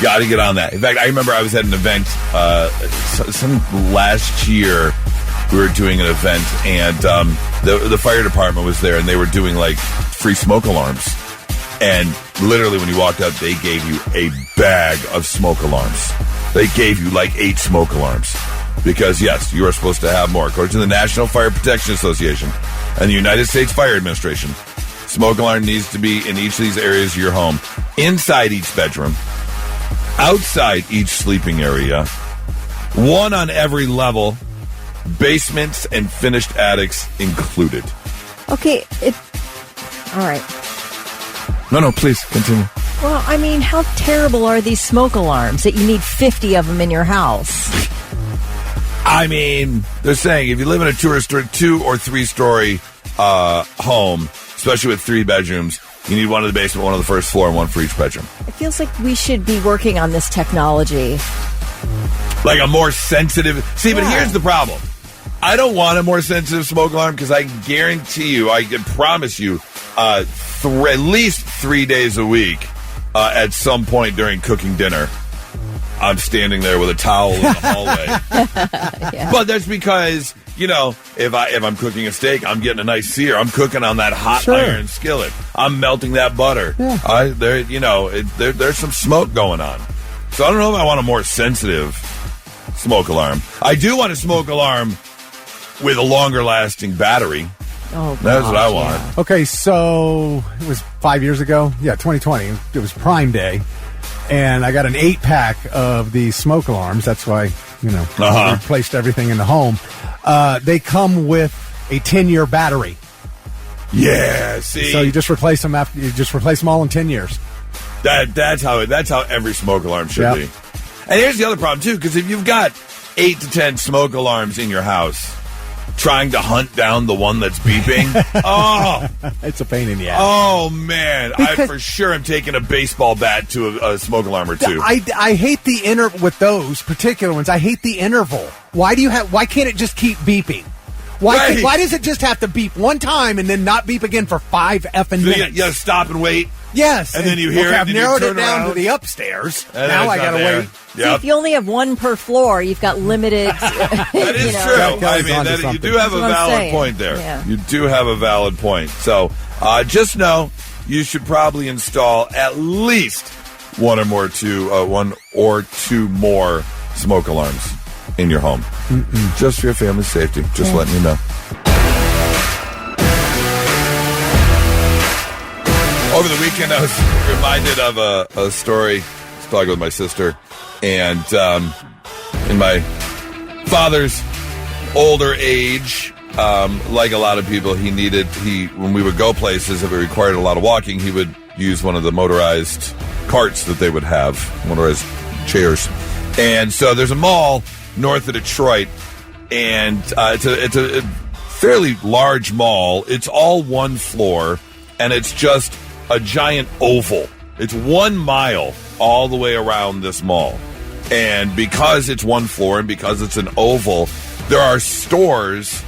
got to get on that. In fact, I remember I was at an event some last year. We were doing an event, and the fire department was there, and they were doing, like, free smoke alarms. And literally, when you walked up, they gave you a bag of smoke alarms. They gave you, like, 8 smoke alarms. Because, yes, you are supposed to have more. According to the National Fire Protection Association and the United States Fire Administration, smoke alarm needs to be in each of these areas of your home. Inside each bedroom. Outside each sleeping area. 1 on every level. Basements and finished attics included. Okay, all right. No, please, continue. Well, I mean, how terrible are these smoke alarms that you need 50 of them in your house? I mean, they're saying if you live in a 2 or 3-story home, especially with 3 bedrooms, you need 1 in the basement, 1 on the first floor, and 1 for each bedroom. It feels like we should be working on this technology. Like a more sensitive... See, but here's the problem. I don't want a more sensitive smoke alarm because I guarantee you, I can promise you, at least 3 days a week, at some point during cooking dinner, I'm standing there with a towel in the hallway. Yeah. But that's because, you know, if I'm cooking a steak, I'm getting a nice sear. I'm cooking on that hot iron skillet. I'm melting that butter. Yeah. There's some smoke going on. So I don't know if I want a more sensitive smoke alarm. I do want a smoke alarm with a longer lasting battery. Oh, that's what I want. Yeah. Okay, so it was 5 years ago. Yeah, 2020. It was Prime Day. And I got an 8-pack of these smoke alarms. That's why, I replaced everything in the home. They come with a 10-year battery. Yeah, see. So you just replace them all in 10 years. That's how every smoke alarm should be. And here's the other problem too, because if you've got 8 to 10 smoke alarms in your house, trying to hunt down the one that's beeping, it's a pain in the ass. Oh man, I for sure am taking a baseball bat to a smoke alarm or two. I hate the with those particular ones. I hate the interval. Why can't it just keep beeping? Why does it just have to beep one time and then not beep again for 5 effing minutes? You gotta stop and wait. Yes. And then you hear it. I've narrowed it down to the upstairs. Now I gotta wait. Yep. See, if you only have 1 per floor, you've got limited. That is true. I mean, you do have a valid point there. Yeah. You do have a valid point. So just know you should probably install at least 1 or 2 more smoke alarms in your home. Just for your family's safety. Just letting you know. Over the weekend, I was reminded of a story. I was talking with my sister, and in my father's older age, like a lot of people, when we would go places, if it required a lot of walking, he would use one of the motorized carts that they would have, motorized chairs. And so there's a mall north of Detroit, and it's a fairly large mall. It's all 1 floor, and it's just a giant oval. It's 1 mile all the way around this mall. And because it's 1 floor and because it's an oval, there are stores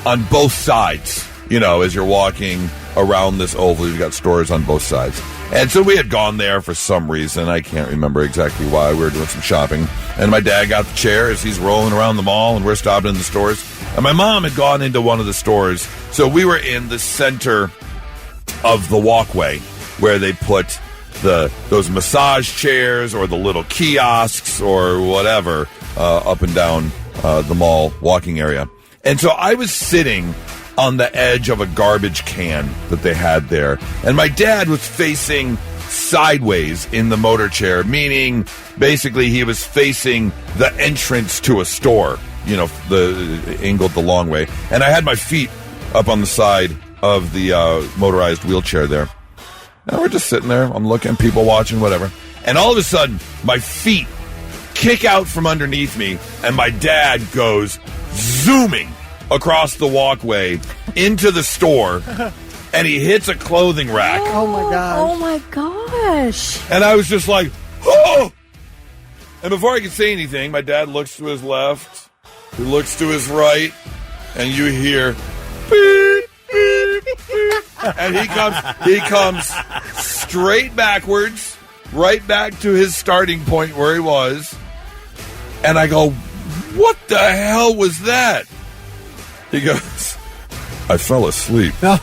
on both sides. As you're walking around this oval, you've got stores on both sides. And so we had gone there for some reason. I can't remember exactly why. We were doing some shopping. And my dad got the chair as he's rolling around the mall, and we're stopping in the stores. And my mom had gone into one of the stores. So we were in the center of the walkway where they put those massage chairs or the little kiosks or whatever up and down the mall walking area. And so I was sitting on the edge of a garbage can that they had there. And my dad was facing sideways in the motor chair, meaning basically he was facing the entrance to a store, angled the long way. And I had my feet up on the side of the motorized wheelchair there. And we're just sitting there. I'm looking, people watching, whatever. And all of a sudden, my feet kick out from underneath me, and my dad goes zooming across the walkway into the store, and he hits a clothing rack. Oh, my gosh. Oh, my gosh. And I was just like, oh! And before I could say anything, my dad looks to his left, he looks to his right, and you hear beep, beep, beep. And he comes straight backwards, right back to his starting point where he was. And I go, what the hell was that? He goes, I fell asleep. No.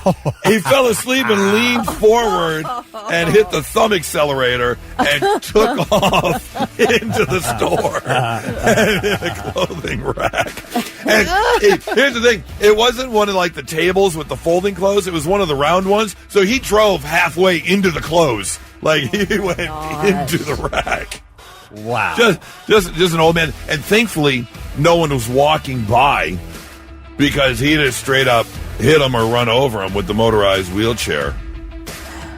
He fell asleep and leaned forward and hit the thumb accelerator and took off into the store and in a clothing rack. And here's the thing. It wasn't one of like the tables with the folding clothes. It was one of the round ones. So he drove halfway into the clothes. Like he went into the rack. Wow. Just an old man. And thankfully, no one was walking by because he'd have straight up hit him or run over him with the motorized wheelchair.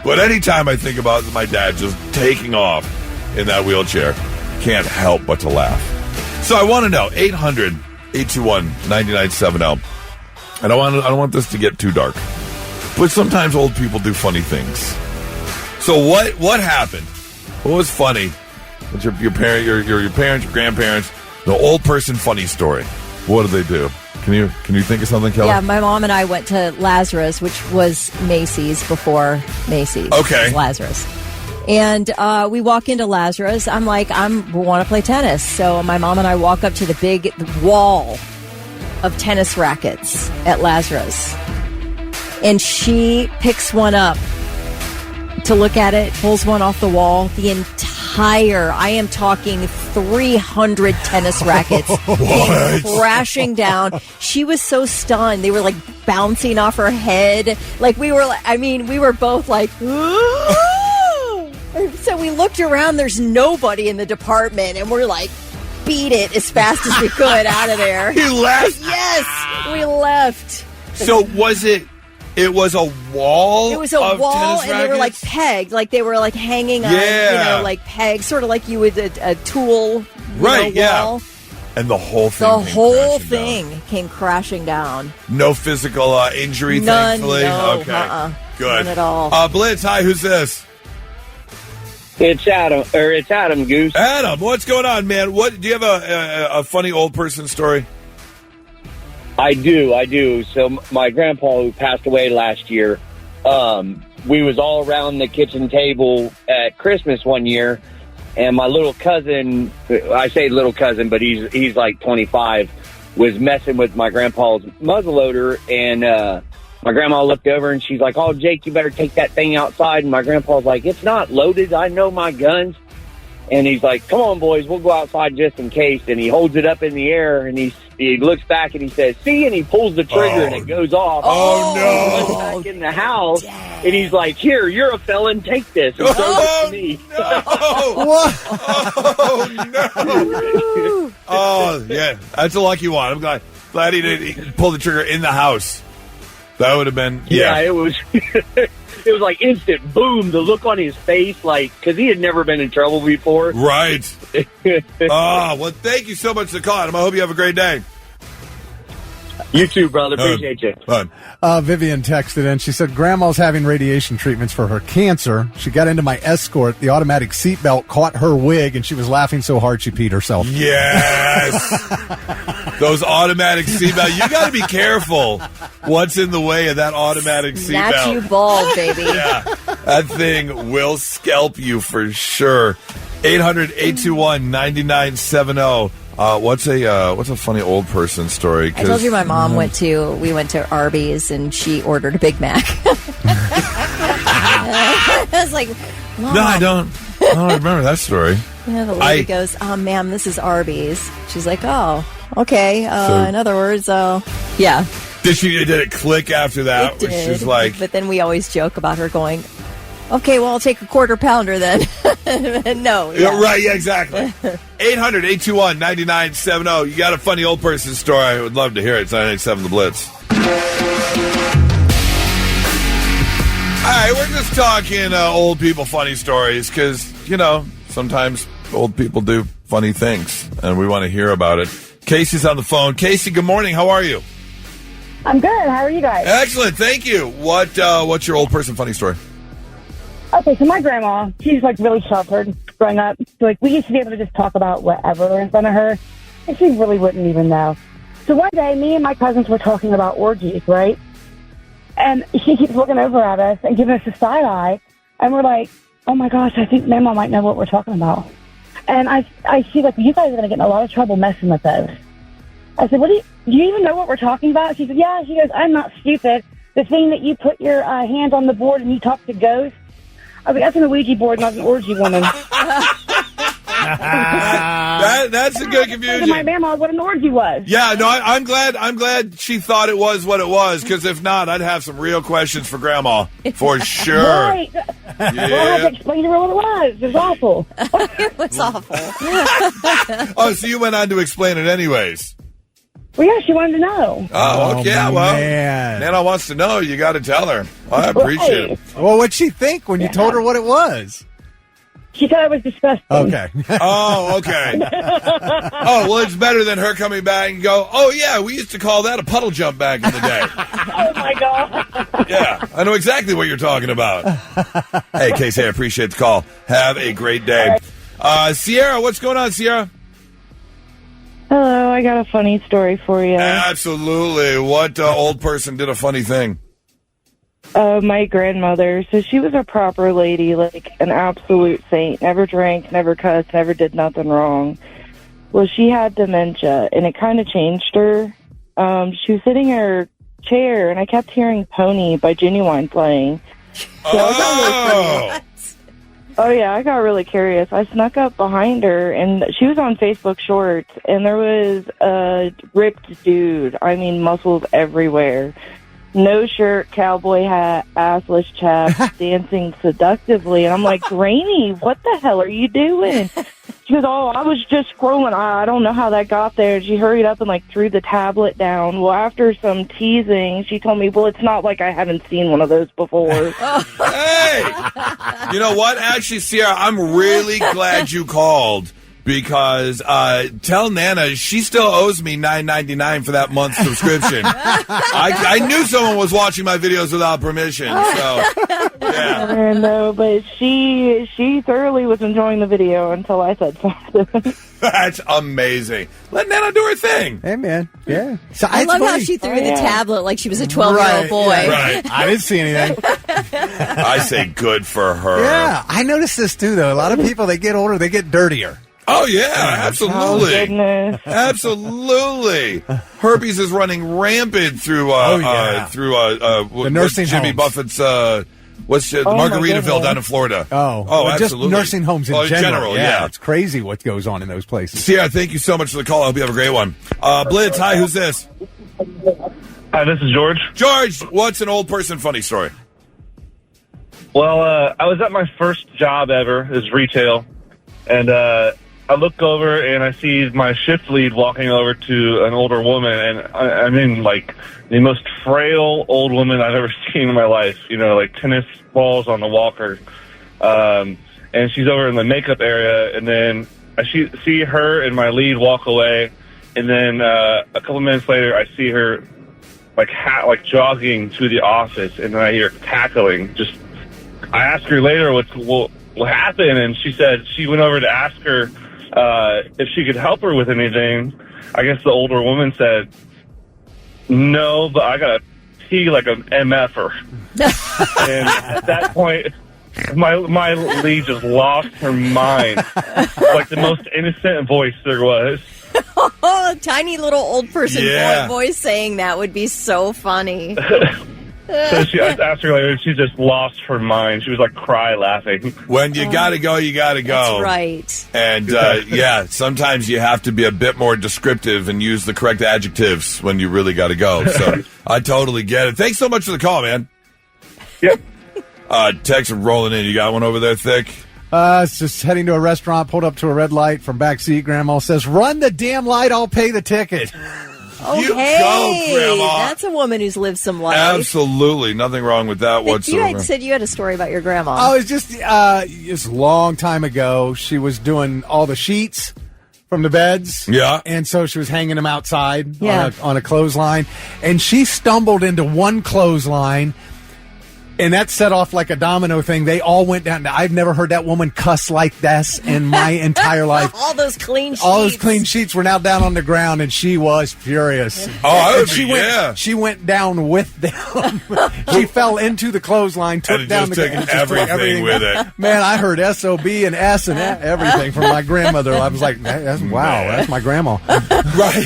But anytime I think about my dad just taking off in that wheelchair, can't help but to laugh. So I want to know, 800-821-9970. And I don't want this to get too dark. But sometimes old people do funny things. So what happened? What was funny? What's your parents, your grandparents, the old person funny story? What did they do? Can you think of something, Kelly? Yeah, my mom and I went to Lazarus, which was Macy's before Macy's. Okay. It was Lazarus. And we walk into Lazarus. I'm like, we want to play tennis. So my mom and I walk up to the big wall of tennis rackets at Lazarus. And she picks one up to look at it, pulls one off the wall. The entire, I am talking 300 tennis rackets came crashing down. She was so stunned. They were like bouncing off her head. Like we were both like, ooh! So we looked around. There's nobody in the department. And we're like, beat it as fast as we could out of there. You left? Yes, we left. So was it? It was a wall. It was a wall, and they were like pegged, like they were like hanging on, like pegs, sort of like you would a tool, right? Wall. And the whole thing. The whole thing came crashing down. No physical injury, none, thankfully. No, okay, good. None at all. Blitz, hi. Who's this? It's Adam, Goose. Adam, what's going on, man? What do you have a funny old person story? I do. So my grandpa, who passed away last year, we was all around the kitchen table at Christmas one year, and my little cousin, I say little cousin, but he's like 25, was messing with my grandpa's muzzleloader, and my grandma looked over and she's like, "Oh, Jake, you better take that thing outside." And my grandpa's like, "It's not loaded. I know my guns." And he's like, "Come on, boys, we'll go outside just in case." And he holds it up in the air, and he looks back, and he says, "See?" And he pulls the trigger, and it goes off. Oh, no. He goes back in the house, and he's like, "Here, you're a felon. Take this." And throws it to me. No. Oh, no. Oh, yeah. That's a lucky one. I'm glad he didn't pull the trigger in the house. That would have been, yeah it was... It was like instant boom, the look on his face, like, because he had never been in trouble before. Right. Well, thank you so much for calling. I hope you have a great day. You too, brother. Appreciate you. Vivian texted in. She said, Grandma's having radiation treatments for her cancer. She got into my Escort. The automatic seatbelt caught her wig, and she was laughing so hard she peed herself. Yes. Those automatic seatbelts. You got to be careful what's in the way of that automatic seatbelt. Snatch you bald, baby. Yeah. That thing will scalp you for sure. 800-821-9970. What's a funny old person story? I told you my mom we went to Arby's and she ordered a Big Mac. I was like, Mom. No, I don't remember that story. Yeah, the lady goes, "Ma'am, this is Arby's." She's like, "Oh, okay." In other words, yeah. Did it click after that? It did. She's like, but then we always joke about her going, "Okay, well, I'll take a quarter pounder then." No. Yeah. Right, yeah, exactly. 800-821-9970. You got a funny old person story. I would love to hear it. It's 987 The Blitz. All right, we're just talking old people funny stories because, sometimes old people do funny things, and we want to hear about it. Casey's on the phone. Casey, good morning. How are you? I'm good. How are you guys? Excellent. Thank you. What's your old person funny story? Okay, so my grandma, she's like really sheltered. growing up. So, like, we used to be able to just talk about whatever in front of her, and she really wouldn't even know. So one day, me and my cousins were talking about orgies, right? And she keeps looking over at us and giving us a side eye, and we're like, oh my gosh, I think Mama might know what we're talking about. And she's like, you guys are going to get in a lot of trouble messing with those. I said, do you even know what we're talking about? She said, yeah. She goes, I'm not stupid. The thing that you put your hand on the board and you talk to ghosts. I was like, that's an Ouija board, not an orgy woman. That's a good confusion. My grandma what an orgy was. Yeah, no, I'm glad she thought it was what it was, because if not, I'd have some real questions for Grandma, for sure. Right. Yeah. Well, I had to explain to her what it was. It was awful. It was awful. Oh, so you went on to explain it anyways. Well, yeah, she wanted to know. Oh, okay. Well, man. Nana wants to know. You got to tell her. I appreciate it. Well, what'd she think when you told her what it was? She thought it was disgusting. Okay. Oh, okay. Oh, well, it's better than her coming back and go, oh, yeah, we used to call that a puddle jump back in the day. Oh, my God. Yeah, I know exactly what you're talking about. Hey, Casey, I appreciate the call. Have a great day. Sierra, what's going on, Sierra? Hello, I got a funny story for you. Absolutely. What old person did a funny thing? My grandmother. So she was a proper lady, like an absolute saint. Never drank, never cussed, never did nothing wrong. Well, she had dementia, and it kind of changed her. She was sitting in her chair, and I kept hearing Pony by Genuine playing. So Oh, yeah, I got really curious. I snuck up behind her, and she was on Facebook Shorts, and there was a ripped dude. I mean, muscles everywhere. No shirt, cowboy hat, assless chaps, dancing seductively. And I'm like, Granny, what the hell are you doing? She goes, oh, I was just scrolling. I don't know how that got there. She hurried up and, like, threw the tablet down. Well, after some teasing, she told me, well, it's not like I haven't seen one of those before. Hey! You know what? Actually, Sierra, I'm really glad you called, because tell Nana she still owes me $9.99 for that month's subscription. I knew someone was watching my videos without permission, so yeah. No, but she thoroughly was enjoying the video until I said something. That's amazing. Let Nana do her thing. Hey, man. Yeah. So I love how she threw the tablet like she was a 12-year-old boy. Yeah, right. I didn't see anything. I say good for her. Yeah, I noticed this too, though. A lot of people, they get older, they get dirtier. Oh, yeah, absolutely. Oh, goodness. Absolutely. Herpes is running rampant through the nursing Jimmy homes. Buffett's Margaritaville down in Florida. Just absolutely. Nursing homes in general. Yeah. It's crazy what goes on in those places. Sierra, thank you so much for the call. I hope you have a great one. Blitz, hi, who's this? Hi, this is George. George, what's an old person funny story? Well, I was at my first job ever, is retail, and I look over and I see my shift lead walking over to an older woman, and I mean, like, the most frail old woman I've ever seen in my life, you know, like tennis balls on the walker. And she's over in the makeup area, and then I see her and my lead walk away, and then a couple minutes later I see her like jogging to the office, and then I hear cackling. I asked her later what happened, and she said she went over to ask her if she could help her with anything. I guess the older woman said, no, but I gotta pee like an MF'er. And at that point, my lead just lost her mind. Like the most innocent voice there was. Oh, tiny little old person voice saying that would be so funny. So I asked her later, she just lost her mind. She was like cry laughing. When you gotta go, you gotta go. That's right. And sometimes you have to be a bit more descriptive and use the correct adjectives when you really gotta go. So I totally get it. Thanks so much for the call, man. Yep. Text rolling in. You got one over there, Thick? It's just heading to a restaurant, pulled up to a red light from backseat. Grandma says, run the damn light, I'll pay the ticket. Oh, You hey, go, Grandma. that's a woman who's lived some life. Absolutely. Nothing wrong with that whatsoever. You had said you had a story about your grandma. Oh, it's just a long time ago. She was doing all the sheets from the beds. Yeah. And so she was hanging them outside Yeah. on a clothesline. And she stumbled into one clothesline And that set off like a domino thing. They all went down. Now, I've never heard that woman cuss like this in my entire life. All those clean sheets. All those clean sheets were now down on the ground, and she was furious. She went down with them. She fell into the clothesline, took and down just the took everything with it. Man, I heard SOB and S and everything from my grandmother. I was like, that's my grandma. Right.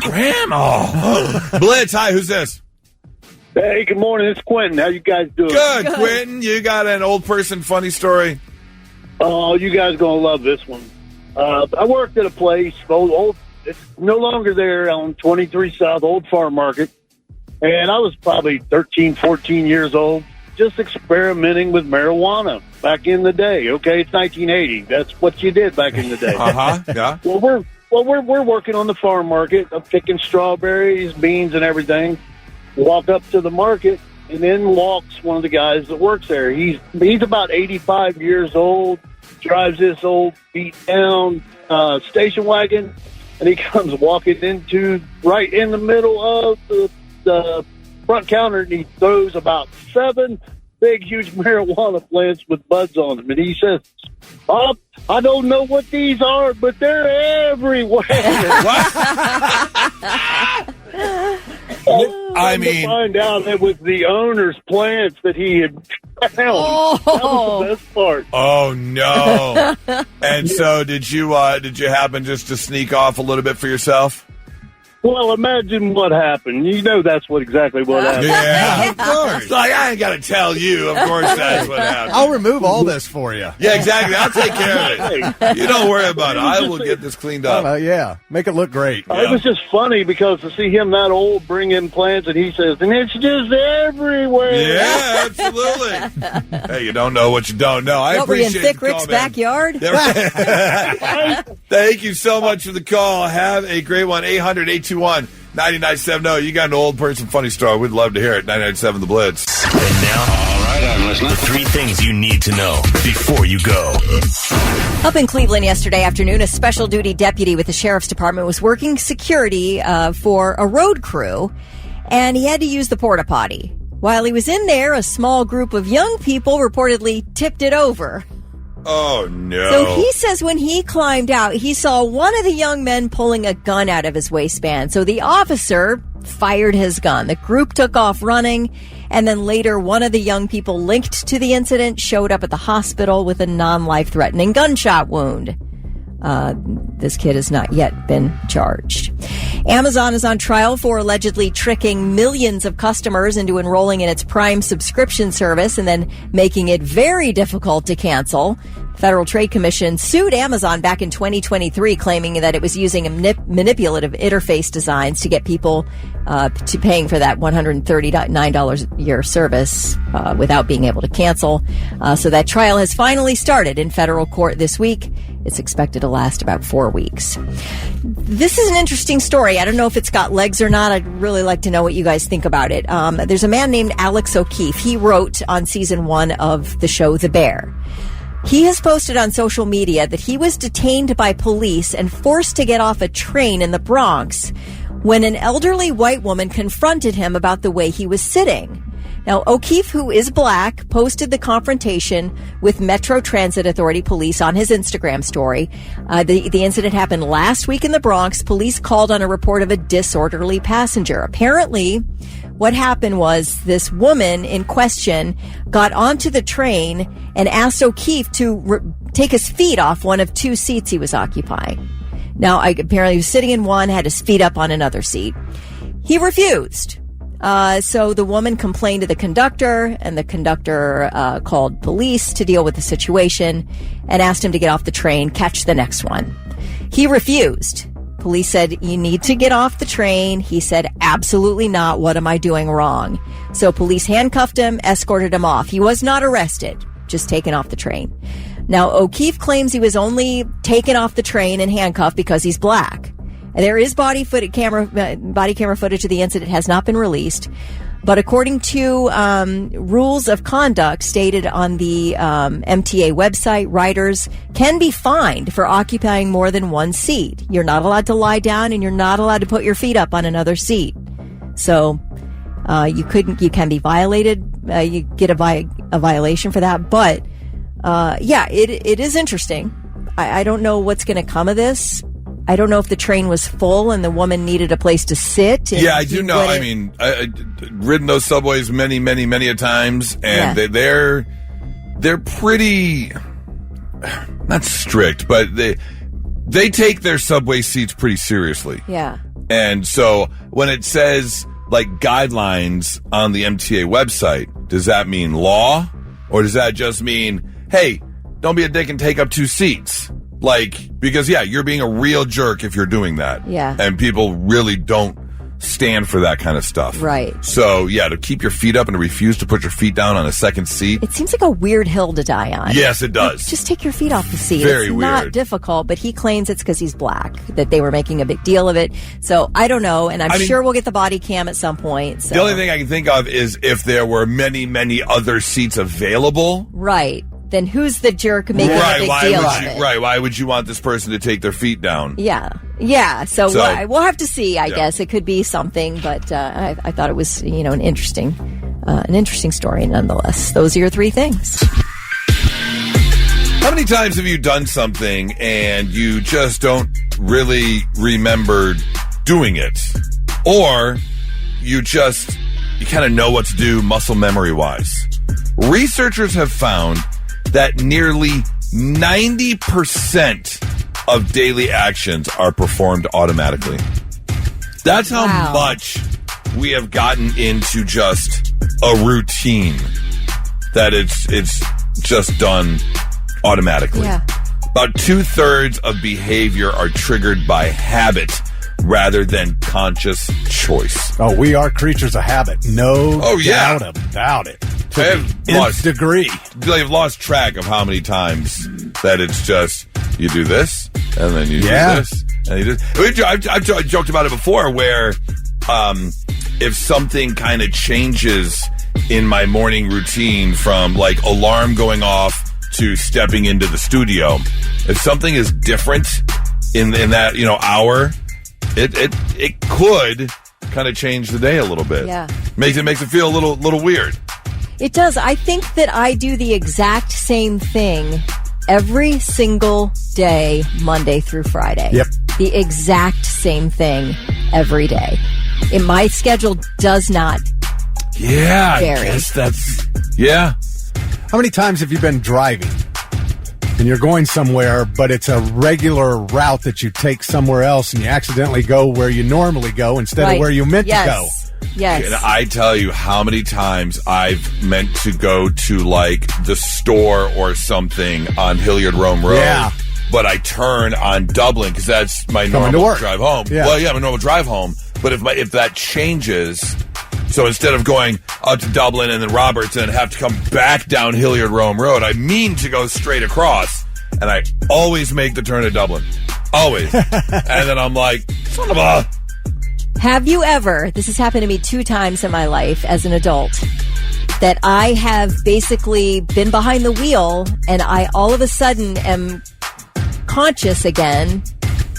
Grandma. Blitz, hi, who's this? Hey, good morning. It's Quentin. How you guys doing? Good, Quentin. You got an old person funny story? Oh, you guys going to love this one. I worked at a place, it's no longer there, on 23 South, Old Farm Market. And I was probably 13, 14 years old, just experimenting with marijuana back in the day. Okay, it's 1980. That's what you did back in the day. Yeah. Well, we're working on the farm market. I'm picking strawberries, beans, and everything. Walk up to the market, and then walks one of the guys that works there. He's about 85 years old, drives this old beat-down station wagon, and he comes walking right in the middle of the front counter, and he throws about 7 big, huge marijuana plants with buds on them. And he says, I don't know what these are, but they're everywhere. I mean, find out it was the owner's plants that he had found. That was the best part. Oh no! And so, did you happen just to sneak off a little bit for yourself? Well, imagine what happened. You know that's exactly what happened. Yeah, of course. Like, I ain't got to tell you. Of course that's what happened. I'll remove all this for you. Yeah, exactly. I'll take care of it. You don't worry about it. I will get this cleaned up. Yeah, make it look great. It was just funny because to see him that old bring in plants, and he says, and it's just everywhere. Yeah, absolutely. Hey, you don't know what you don't know. I Were you in appreciate Thick the call, Rick's man. backyard? Thank you so much for the call. Have a great one. 800-821-9970. You got an old person funny story. We'd love to hear it. 99.7 The Blitz. And now, all right, I'm listening. The 3 things you need to know before you go. Up in Cleveland yesterday afternoon, a special duty deputy with the sheriff's department was working security for a road crew, and he had to use the porta potty. While he was in there, a small group of young people reportedly tipped it over. Oh, no. So he says when he climbed out, he saw one of the young men pulling a gun out of his waistband. So the officer fired his gun. The group took off running, and then later one of the young people linked to the incident showed up at the hospital with a non-life-threatening gunshot wound. This kid has not yet been charged. Amazon is on trial for allegedly tricking millions of customers into enrolling in its Prime subscription service and then making it very difficult to cancel. The Federal Trade Commission sued Amazon back in 2023, claiming that it was using manipulative interface designs to get people to paying for that $139 a year service without being able to cancel. So that trial has finally started in federal court this week. It's expected to last about 4 weeks. This is an interesting story. I don't know if it's got legs or not. I'd really like to know what you guys think about it. There's a man named Alex O'Keefe. He wrote on season 1 of the show The Bear. He has posted on social media that he was detained by police and forced to get off a train in the Bronx when an elderly white woman confronted him about the way he was sitting. Now, O'Keefe, who is black, posted the confrontation with Metro Transit Authority police on his Instagram story. The incident happened last week in the Bronx. Police called on a report of a disorderly passenger. Apparently, what happened was this woman in question got onto the train and asked O'Keefe to take his feet off one of 2 seats he was occupying. Now, apparently he was sitting in one, had his feet up on another seat. He refused. So the woman complained to the conductor, and the conductor called police to deal with the situation and asked him to get off the train, catch the next one. He refused. Police said, you need to get off the train. He said, absolutely not. What am I doing wrong? So police handcuffed him, escorted him off. He was not arrested, just taken off the train. Now, O'Keefe claims he was only taken off the train and handcuffed because he's black. There is body camera footage of the incident has not been released. But according to rules of conduct stated on the MTA website, riders can be fined for occupying more than one seat. You're not allowed to lie down, and you're not allowed to put your feet up on another seat. So you can be violated you get a violation for that. But it is interesting. I don't know what's going to come of this. I don't know if the train was full and the woman needed a place to sit. Yeah, I do know. I mean, I've ridden those subways many, many, many a times, and they're pretty not strict, but they take their subway seats pretty seriously. Yeah. And so when it says like guidelines on the MTA website, does that mean law, or does that just mean, hey, don't be a dick and take up 2 seats? Like, because, you're being a real jerk if you're doing that. Yeah. And people really don't stand for that kind of stuff. Right. So, to keep your feet up and to refuse to put your feet down on a second seat. It seems like a weird hill to die on. Yes, it does. Like, just take your feet off the seat. Very it's weird. Not difficult, but he claims it's because he's black, that they were making a big deal of it. So, I don't know, and I'm sure we'll get the body cam at some point. So. The only thing I can think of is if there were many, many other seats available. Right. Then who's the jerk making a big deal of it? Right. Why would you want this person to take their feet down? Yeah. So we'll have to see. I guess it could be something, but I thought it was an interesting story nonetheless. Those are your 3 things. How many times have you done something and you just don't really remember doing it, or you kind of know what to do muscle memory wise? Researchers have found that nearly 90% of daily actions are performed automatically. That's how much we have gotten into just a routine, that it's just done automatically. Yeah. About 2/3 of behavior are triggered by habit rather than conscious choice. Oh, we are creatures of habit. No doubt about it. I have lost degree. I've lost track of how many times that it's just you do this and then you do this and you do. I've joked about it before, where if something kind of changes in my morning routine from like alarm going off to stepping into the studio, if something is different in that hour, it could kind of change the day a little bit. Yeah, makes it feel a little weird. It does. I think that I do the exact same thing every single day, Monday through Friday. Yep. The exact same thing every day. And my schedule does not vary. I guess that's... Yeah. How many times have you been driving and you're going somewhere, but it's a regular route that you take somewhere else and you accidentally go where you normally go instead of where you meant to go? Yes. Can I tell you how many times I've meant to go to like the store or something on Hilliard Rome Road? Yeah. But I turn on Dublin because that's my normal drive home. Yeah. Well, my normal drive home. But if that changes, so instead of going up to Dublin and then Roberts and have to come back down Hilliard Rome Road, I mean to go straight across, and I always make the turn to Dublin. Always. And then I'm like, son of a... Have you ever, this has happened to me 2 times in my life as an adult, that I have basically been behind the wheel and I all of a sudden am conscious again.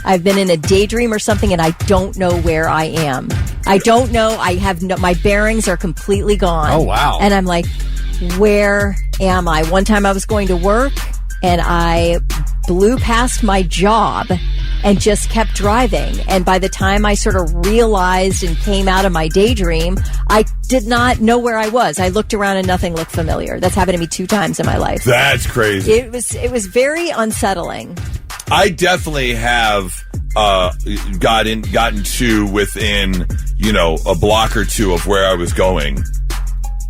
I've been in a daydream or something and I don't know where I am. I don't know. I have my bearings are completely gone. Oh, wow. And I'm like, where am I? One time I was going to work and I blew past my job and just kept driving. And by the time I sort of realized and came out of my daydream, I did not know where I was. I looked around and nothing looked familiar. That's happened to me 2 times in my life. That's crazy. It was very unsettling. I definitely have gotten to within, a block or 2 of where I was going,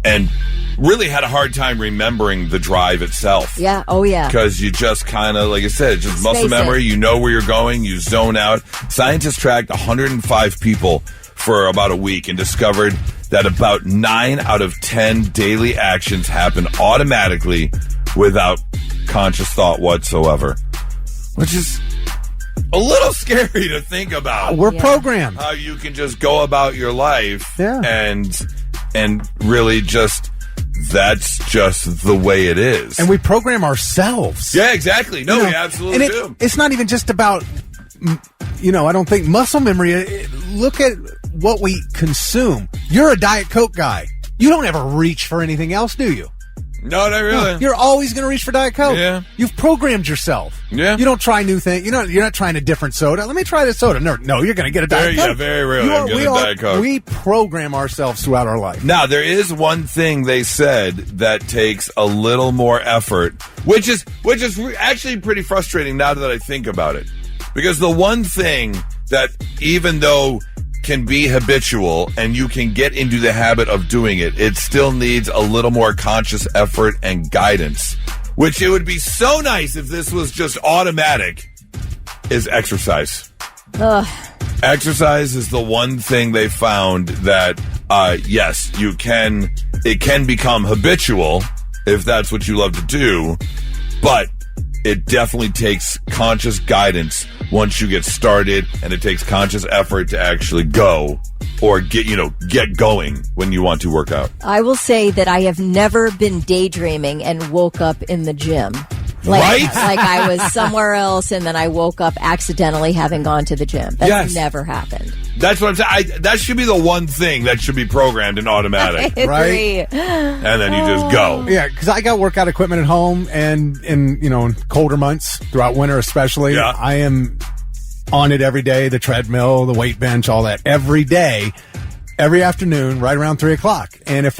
and really had a hard time remembering the drive itself. Yeah. Oh, yeah. Because you just kind of, like I said, just muscle memory. You know where you're going. You zone out. Scientists tracked 105 people for about a week and discovered that about 9 out of 10 daily actions happen automatically without conscious thought whatsoever, which is a little scary to think about. We're programmed. How you can just go about your life and really just... That's just the way it is. And we program ourselves. Yeah, exactly. No, we absolutely do. It's not even just about, I don't think muscle memory. Look at what we consume. You're a Diet Coke guy. You don't ever reach for anything else, do you? No, not really. No, you're always going to reach for Diet Coke. Yeah. You've programmed yourself. Yeah. You don't try new things. You're not trying a different soda. Let me try this soda. No, you're going to get a Diet Coke. Yeah, very rarely I'm getting a Diet Coke. We program ourselves throughout our life. Now, there is one thing they said that takes a little more effort, which is actually pretty frustrating now that I think about it. Because the one thing that, even though can be habitual and you can get into the habit of doing it, it still needs a little more conscious effort and guidance, which it would be so nice if this was just automatic, is exercise. Ugh. Exercise is the one thing they found that, yes, it can become habitual if that's what you love to do, but it definitely takes conscious guidance once you get started, and it takes conscious effort to actually go or get going when you want to work out. I will say that I have never been daydreaming and woke up in the gym. Right? Like I was somewhere else and then I woke up accidentally having gone to the gym. That's never happened. That's what I'm saying. That should be the one thing that should be programmed in automatic. I right? agree. And then you just go. Yeah, because I got workout equipment at home, and in colder months, throughout winter especially, I am on it every day, the treadmill, the weight bench, all that, every day, every afternoon, right around 3 o'clock. And if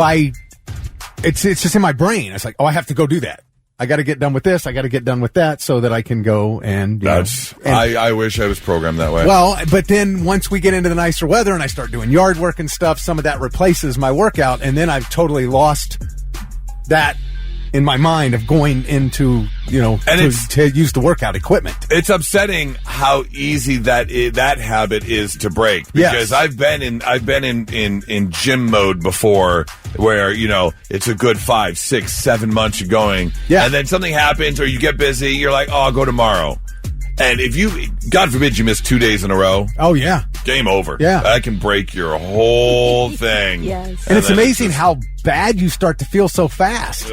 it's just in my brain. It's like, oh, I have to go do that. I got to get done with this. I got to get done with that so that I can go and, I wish I was programmed that way. Well, but then once we get into the nicer weather and I start doing yard work and stuff, some of that replaces my workout. And then I've totally lost that in my mind of going into, to use the workout equiment. It's upsetting how easy that habit is to break. Because I've been in gym mode before where, it's a good 5, 6, 7 months you're going. Yeah. And then something happens or you get busy, you're like, oh, I'll go tomorrow. And if God forbid you miss 2 days in a row. Oh, yeah. Game over. Yeah. That can break your whole thing. Yes. And it's amazing how bad you start to feel so fast.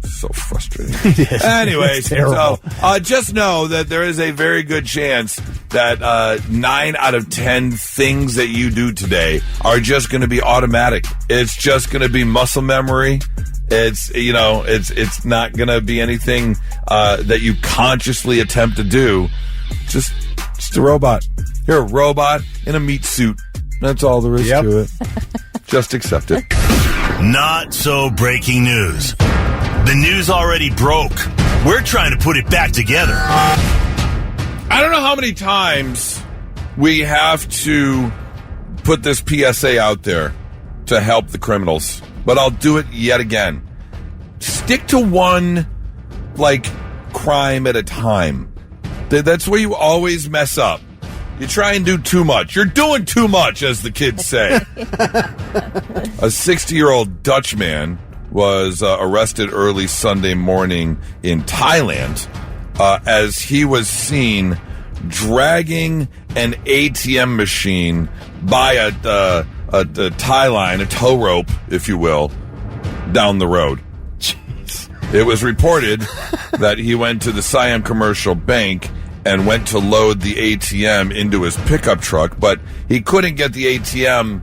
So frustrating. It is. Anyways, terrible. So just know that there is a very good chance that 9 out of 10 things that you do today are just going to be automatic. It's just going to be muscle memory. It's it's not going to be anything that you consciously attempt to do. Just a robot. You're a robot in a meat suit. That's all there is to it. Just accept it. Not so breaking news. The news already broke. We're trying to put it back together. I don't know how many times we have to put this PSA out there to help the criminals, but I'll do it yet again. Stick to one, crime at a time. That's where you always mess up. You try and do too much. You're doing too much, as the kids say. A 60-year-old Dutch man was arrested early Sunday morning in Thailand as he was seen dragging an ATM machine by a tie line, a tow rope, if you will, down the road. Jeez. It was reported that he went to the Siam Commercial Bank and went to load the ATM into his pickup truck, but he couldn't get the ATM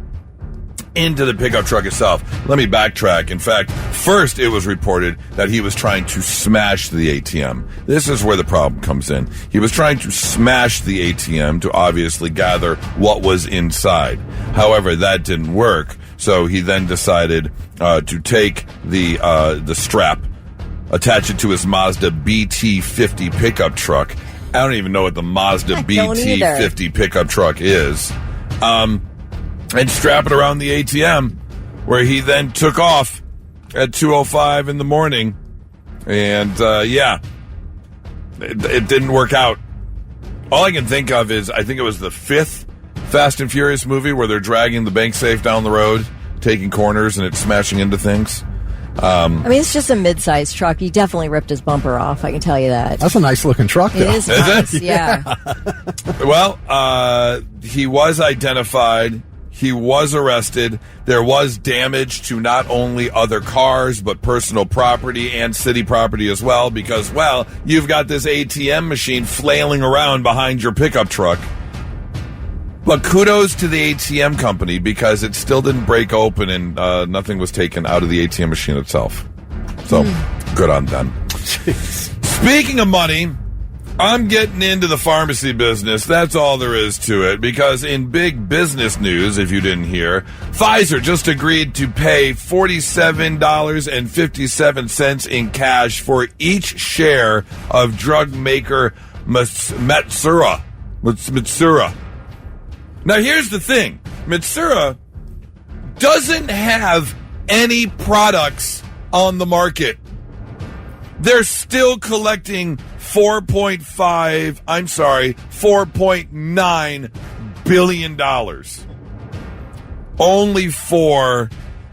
into the pickup truck itself. Let me backtrack. In fact, first it was reported that he was trying to smash the ATM. This is where the problem comes in. He was trying to smash the ATM to obviously gather what was inside. However, that didn't work, so he then decided to take the strap, attach it to his Mazda BT50 pickup truck. I don't even know what the Mazda BT50 pickup truck is. And strap it around the ATM, where he then took off at 2:05 in the morning. And, it didn't work out. All I can think of is, I think it was the 5th Fast and Furious movie where they're dragging the bank safe down the road, taking corners, and it's smashing into things. It's just a mid-sized truck. He definitely ripped his bumper off, I can tell you that. That's a nice-looking truck, though. It is nice, yeah. Well, he was identified. He was arrested. There was damage to not only other cars, but personal property and city property as well, because, you've got this ATM machine flailing around behind your pickup truck. But kudos to the ATM company because it still didn't break open and nothing was taken out of the ATM machine itself. So, good on them. Speaking of money, I'm getting into the pharmacy business. That's all there is to it. Because in big business news, if you didn't hear, Pfizer just agreed to pay $47.57 in cash for each share of drug maker Metsura. Now, here's the thing. Metsura doesn't have any products on the market. They're still collecting $4.9 billion. Only for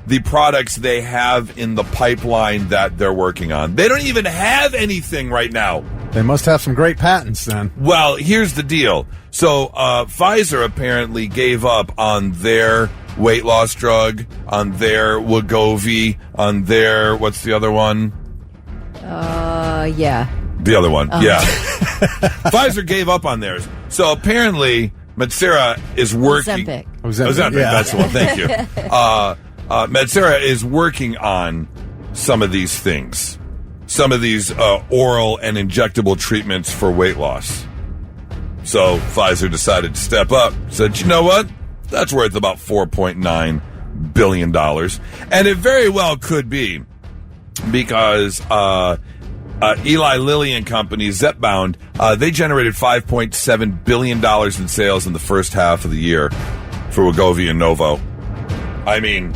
the products they have in the pipeline that they're working on. They don't even have anything right now. They must have some great patents then. Well, here's the deal. So Pfizer apparently gave up on their weight loss drug, on their Wegovy, on their, what's the other one? Yeah. The other one, yeah. Pfizer gave up on theirs. So apparently, Metsura is working. Ozempic, yeah. That's the one. Thank you. Metsura is working on some of these things, some of these oral and injectable treatments for weight loss. So Pfizer decided to step up. Said, you know what? That's worth about $4.9 billion, and it very well could be. Because Eli Lilly and Company, Zepbound, they generated $5.7 billion in sales in the first half of the year for Wegovy and Novo. I mean,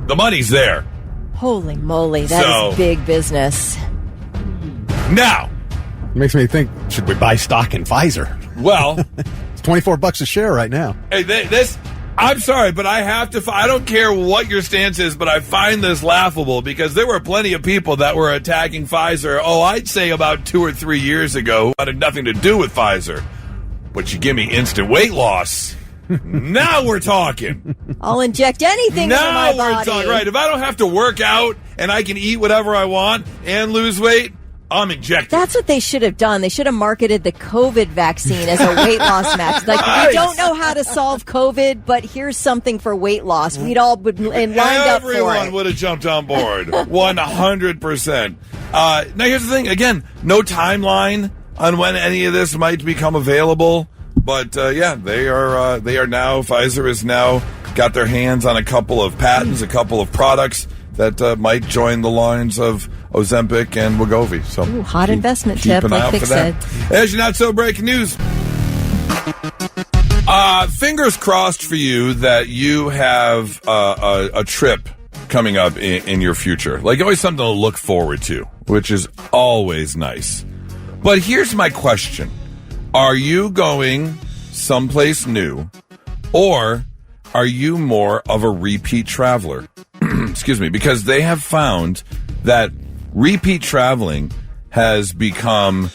the money's there. Holy moly, that is big business. Now, makes me think, should we buy stock in Pfizer? Well, it's $24 a share right now. Hey, this... I'm sorry, but I have to... I don't care what your stance is, but I find this laughable because there were plenty of people that were attacking Pfizer, I'd say about 2 or 3 years ago, who had nothing to do with Pfizer. But you give me instant weight loss. Now we're talking. I'll inject anything into my body. Now we're talking. Right, if I don't have to work out and I can eat whatever I want and lose weight, I'm injecting. That's what they should have done. They should have marketed the COVID vaccine as a weight loss vaccine. Like, we don't know how to solve COVID, but here's something for weight loss. We'd all would lined up for it. Everyone would have jumped on board. 100%. Now, here's the thing. Again, no timeline on when any of this might become available. But, yeah, they are now, Pfizer has now got their hands on a couple of patents, a couple of products that might join the lines of Ozempic and Wegovy. So, hot investment tip, like Vic said. As your not so breaking news. Fingers crossed for you that you have a trip coming up in your future. Like, always something to look forward to, which is always nice. But here's my question. Are you going someplace new, or are you more of a repeat traveler? Excuse me, because they have found that repeat traveling has become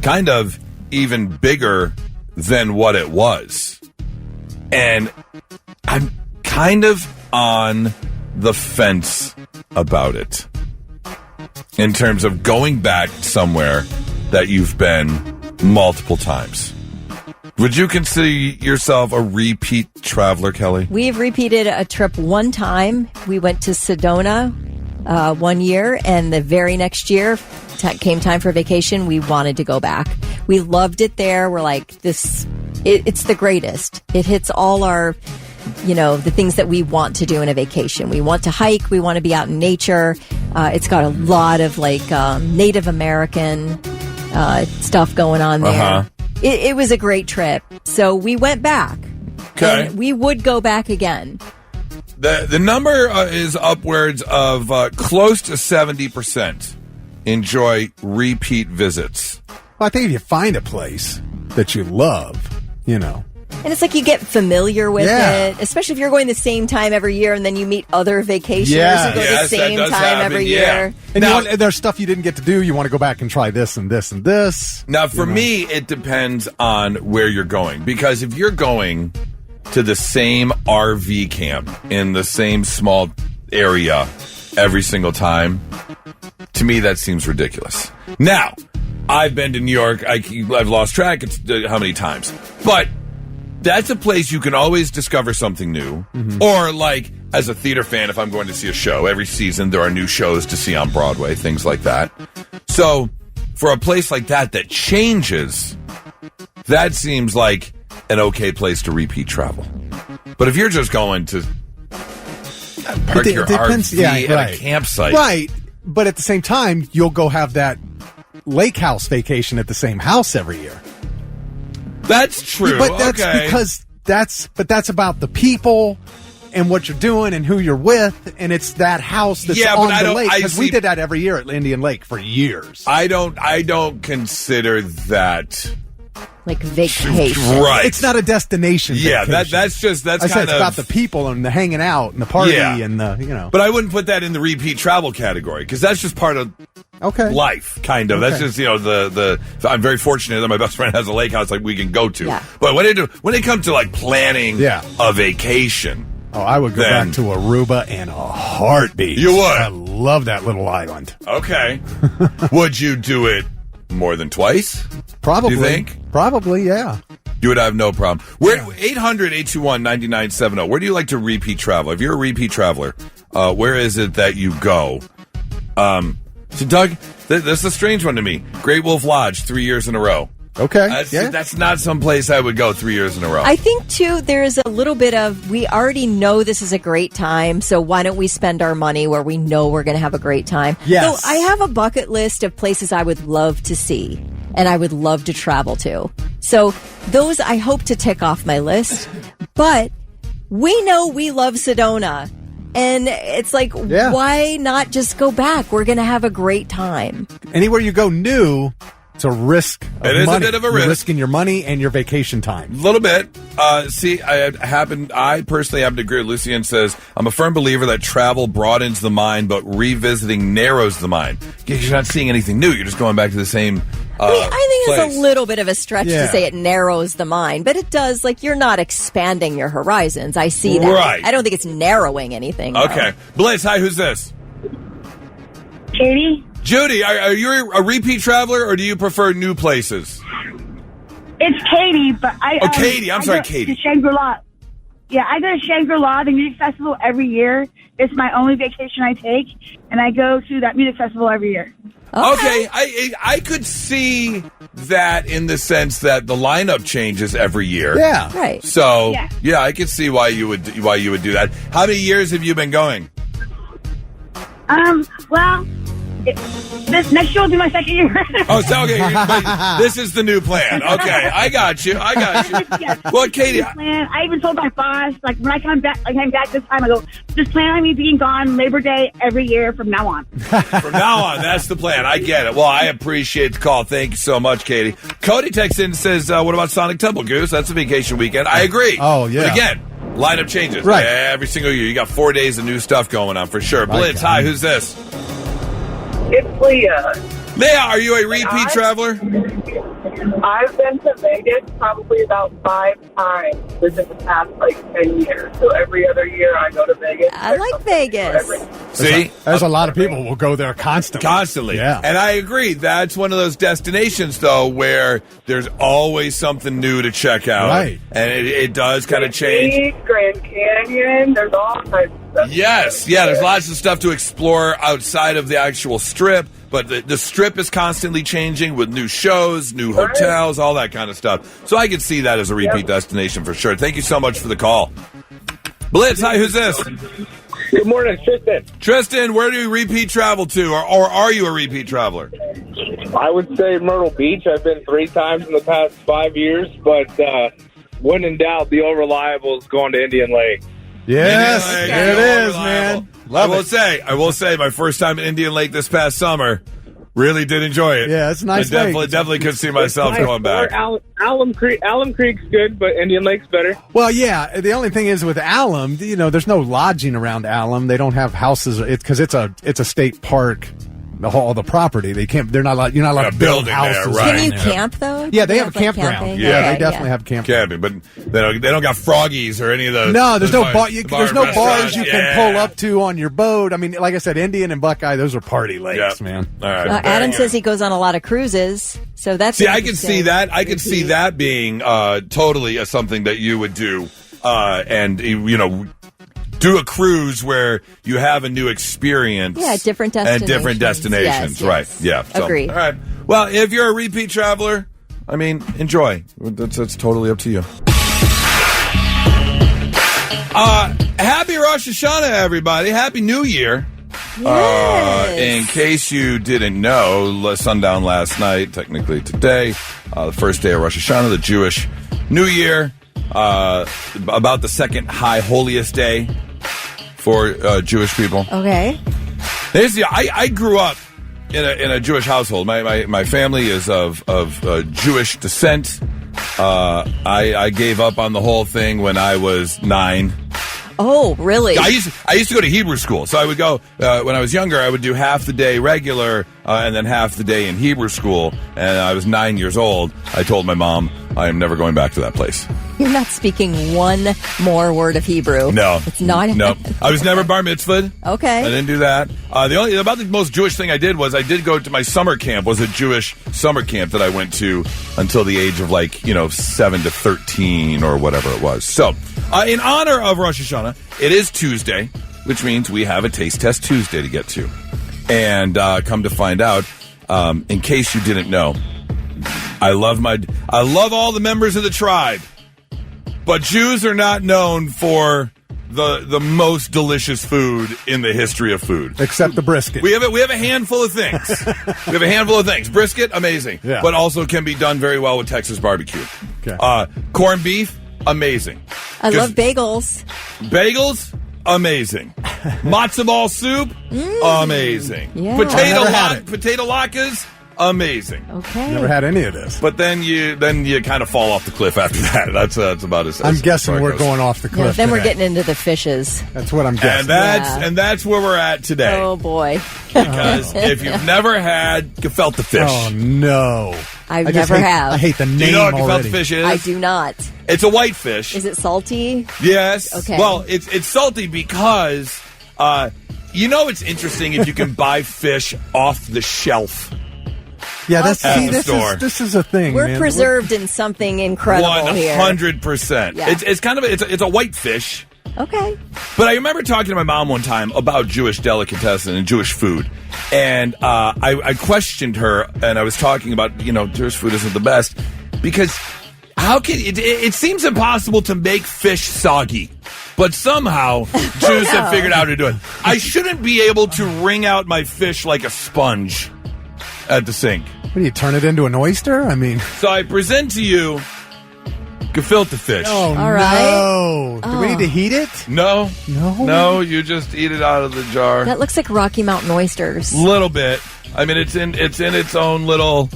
kind of even bigger than what it was. And I'm kind of on the fence about it in terms of going back somewhere that you've been multiple times. Would you consider yourself a repeat traveler, Kelly? We've repeated a trip one time. We went to Sedona 1 year, and the very next year came time for vacation. We wanted to go back. We loved it there. We're like, it's the greatest. It hits all our, the things that we want to do in a vacation. We want to hike. We want to be out in nature. It's got a lot of Native American stuff going on there. Uh-huh. It was a great trip. So we went back. Okay. And we would go back again. The number is upwards of close to 70% enjoy repeat visits. Well, I think if you find a place that you love, And it's like you get familiar with it, especially if you're going the same time every year and then you meet other vacationers who go the same time every year. And now, there's stuff you didn't get to do. You want to go back and try this and this and this. Now, for me, it depends on where you're going. Because if you're going to the same RV camp in the same small area every single time, to me, that seems ridiculous. Now, I've been to New York. I've lost track. It's how many times. But that's a place you can always discover something new. Or, like, as a theater fan, if I'm going to see a show, every season there are new shows to see on Broadway, things like that. So, for a place like that changes, that seems like an okay place to repeat travel. But if you're just going to park your RV at a campsite. Right. But at the same time, you'll go have that lake house vacation at the same house every year. That's true. But that's that's about the people and what you're doing and who you're with, and it's that house that's on the lake. Because we did that every year at Indian Lake for years. I don't consider that like vacation. Right. It's not a destination. Yeah, vacation. that's I said it's about the people and the hanging out and the party and the But I wouldn't put that in the repeat travel category because that's just part of life, kind of. That's just the. I'm very fortunate that my best friend has a lake house like we can go to. Yeah. But when it comes to like planning a vacation. Oh, I would go back to Aruba in a heartbeat. You would. I love that little island. Okay. Would you do it more than twice? Probably. Do you think? Probably, yeah. You would have no problem. 800-821-9970. Where do you like to repeat travel? If you're a repeat traveler, where is it that you go? So, Doug, this is a strange one to me. Great Wolf Lodge, 3 years in a row. Okay. That's not some place I would go 3 years in a row. I think, too, there's a little bit of, we already know this is a great time, so why don't we spend our money where we know we're going to have a great time? Yes. So I have a bucket list of places I would love to see and I would love to travel to. So those I hope to tick off my list. But we know we love Sedona. And it's like, why not just go back? We're going to have a great time. Anywhere you go new, it's a risk of It is money. a bit of a You're risk. risking your money and your vacation time. A little bit. I personally happen to agree with Lucy and says, I'm a firm believer that travel broadens the mind, but revisiting narrows the mind. You're not seeing anything new. You're just going back to the same I think place. it's a little bit of a stretch to say it narrows the mind, but it does, like, you're not expanding your horizons. I see that. Right. I don't think it's narrowing anything. Okay. Blitz, hi, who's this? Katie? Judy, are you a repeat traveler or do you prefer new places? It's Katie, but Katie. I'm sorry, Katie. To Shangri-La. Yeah, I go to Shangri-La, the music festival, every year. It's my only vacation I take, and I go to that music festival every year. Okay, I could see that in the sense that the lineup changes every year. Yeah, right. So yeah, I could see why you would do that. How many years have you been going? Well, this next year will be my second year. Oh, so okay. This is the new plan. Okay, I got you. Yes. Well, Katie, I even told my boss, like, when I come back this time, I go, just plan on me being gone Labor Day every year from now on. From now on, that's the plan. I get it. Well, I appreciate the call. Thank you so much, Katie. Cody texts in and says, what about Sonic Temple, Goose? That's a vacation weekend. I agree. Oh, yeah. But again, lineup changes. Right. Every single year. You got 4 days of new stuff going on for sure. Blitz, hi, who's this? It's Leah. Leah, are you a repeat traveler? I've been to Vegas probably about 5 times within the past, 10 years. So every other year I go to Vegas. I like Vegas. See? There's a lot of people who will go there constantly. Constantly. Yeah. And I agree. That's one of those destinations, though, where there's always something new to check out. Right. And it does kind of change. Grand Canyon, there's all kinds of stuff. Yes. Yeah, there's lots of stuff to explore outside of the actual strip. But the strip is constantly changing with new shows, new hotels, all that kind of stuff. So I could see that as a repeat destination for sure. Thank you so much for the call. Blitz, hi, who's this? Good morning, Tristan. Tristan, where do you repeat travel to, or are you a repeat traveler? I would say Myrtle Beach. I've been 3 times in the past 5 years, but when in doubt, the old reliable is going to Indian Lake. Yes, there it is, man. I will say, my first time in Indian Lake this past summer, really did enjoy it. Yeah, it's a nice lake. Definitely could see myself going back. Alum Creek's good, but Indian Lake's better. Well, yeah. The only thing is with Alum, there's no lodging around Alum. They don't have houses because it's a state park all the property. They can't. They're not allowed. You're not allowed to build building houses. there, right. Can you camp though? Yeah, they have a like, campground. camping? Yeah, Okay, they definitely have camping. Camping, but they don't got Froggies or any of the. No, there's no bar. There's no bars you can pull up to on your boat. I mean, like I said, Indian and Buckeye, those are party lakes, man. All right. Adam says he goes on a lot of cruises, so that's I can see that. I can see that being totally something that you would do, and do a cruise where you have a new experience. Yeah, different destinations. And different destinations, Yes, right? Yeah. So, Agreed. All right. Well, if you're a repeat traveler, I mean, enjoy. That's totally up to you. Happy Rosh Hashanah, everybody. Happy New Year. Yes. In case you didn't know, sundown last night, technically today, the first day of Rosh Hashanah, the Jewish New Year, about the second high holiest day for Jewish people. Okay. I grew up in a Jewish household. My family is of Jewish descent. I gave up on the whole thing when I was 9. Oh, really? I used to go to Hebrew school, so I would go when I was younger. I would do half the day regular and then half the day in Hebrew school. And I was 9 years old. I told my mom I am never going back to that place. You're not speaking one more word of Hebrew. No, it's not. No, I was never bar mitzvahed. Okay, I didn't do that. The most Jewish thing I did was I did go to my summer camp. Was a Jewish summer camp that I went to until the age of 7 to 13 or whatever it was. So, in honor of Rosh Hashanah, it is Tuesday, which means we have a Taste Test Tuesday to get to. And come to find out, in case you didn't know, I love all the members of the tribe, but Jews are not known for the most delicious food in the history of food, except the brisket. We have a handful of things. Brisket, amazing, but also can be done very well with Texas barbecue. Okay. Corned beef, amazing. I love bagels. Bagels, amazing. Matzo ball soup, amazing. Yeah. Potato latkes, amazing. Okay. Never had any of this. But then you kind of fall off the cliff after that. That's about as. I'm guessing we're going off the cliff. Yeah, then today. we're getting into the fishes. That's what I'm guessing. And that's where we're at today. Oh boy. Because if you've never had gefilte fish, oh no, I never have. I hate the name. Do you know what already. gefilte fish is? I do not. It's a white fish. Is it salty? Yes. Okay. Well, it's salty because it's interesting if you can buy fish off the shelf. Yeah, this is a thing. We're man. preserved in something incredible here. 100%. Yeah. It's a white fish. Okay. But I remember talking to my mom one time about Jewish delicatessen and Jewish food, and I questioned her, and I was talking about Jewish food isn't the best because how can it seems impossible to make fish soggy. But somehow, Jews have figured out how to do it. I shouldn't be able to wring out my fish like a sponge at the sink. What do you turn it into an oyster? I mean, so I present to you gefilte fish. Oh, all right. No. Do we need to heat it? No, you just eat it out of the jar. That looks like Rocky Mountain oysters. Little bit. I mean, it's in its own little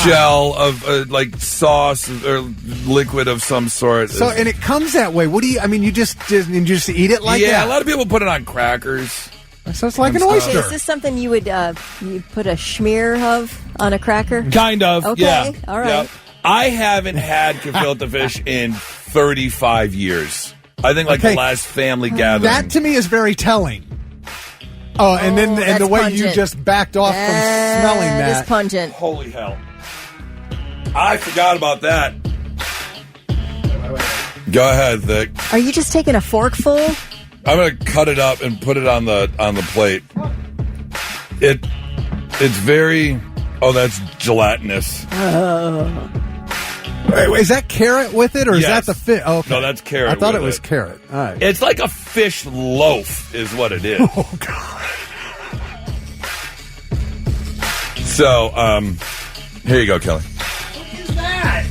shell of like sauce or liquid of some sort. So, and it comes that way. What do you? I mean, you just eat it like that? Yeah, a lot of people put it on crackers. So it's like an oyster. Is this something you would you put a smear of on a cracker? Kind of. Okay. Yeah. All right. Yeah. I haven't had gefilte fish in 35 years. I think the last family gathering. That to me is very telling. Oh, and the way pungent. you just backed off from smelling that. It's pungent. Holy hell. I forgot about that. Go ahead, Vic. Are you just taking a forkful? I'm going to cut it up and put it on the plate. It's very... Oh, that's gelatinous. Wait, is that carrot with it, or is that the fish? Oh, okay. No, that's carrot. I thought with it was carrot. All right. It's like a fish loaf is what it is. Oh, God. So, here you go, Kelly. What is that?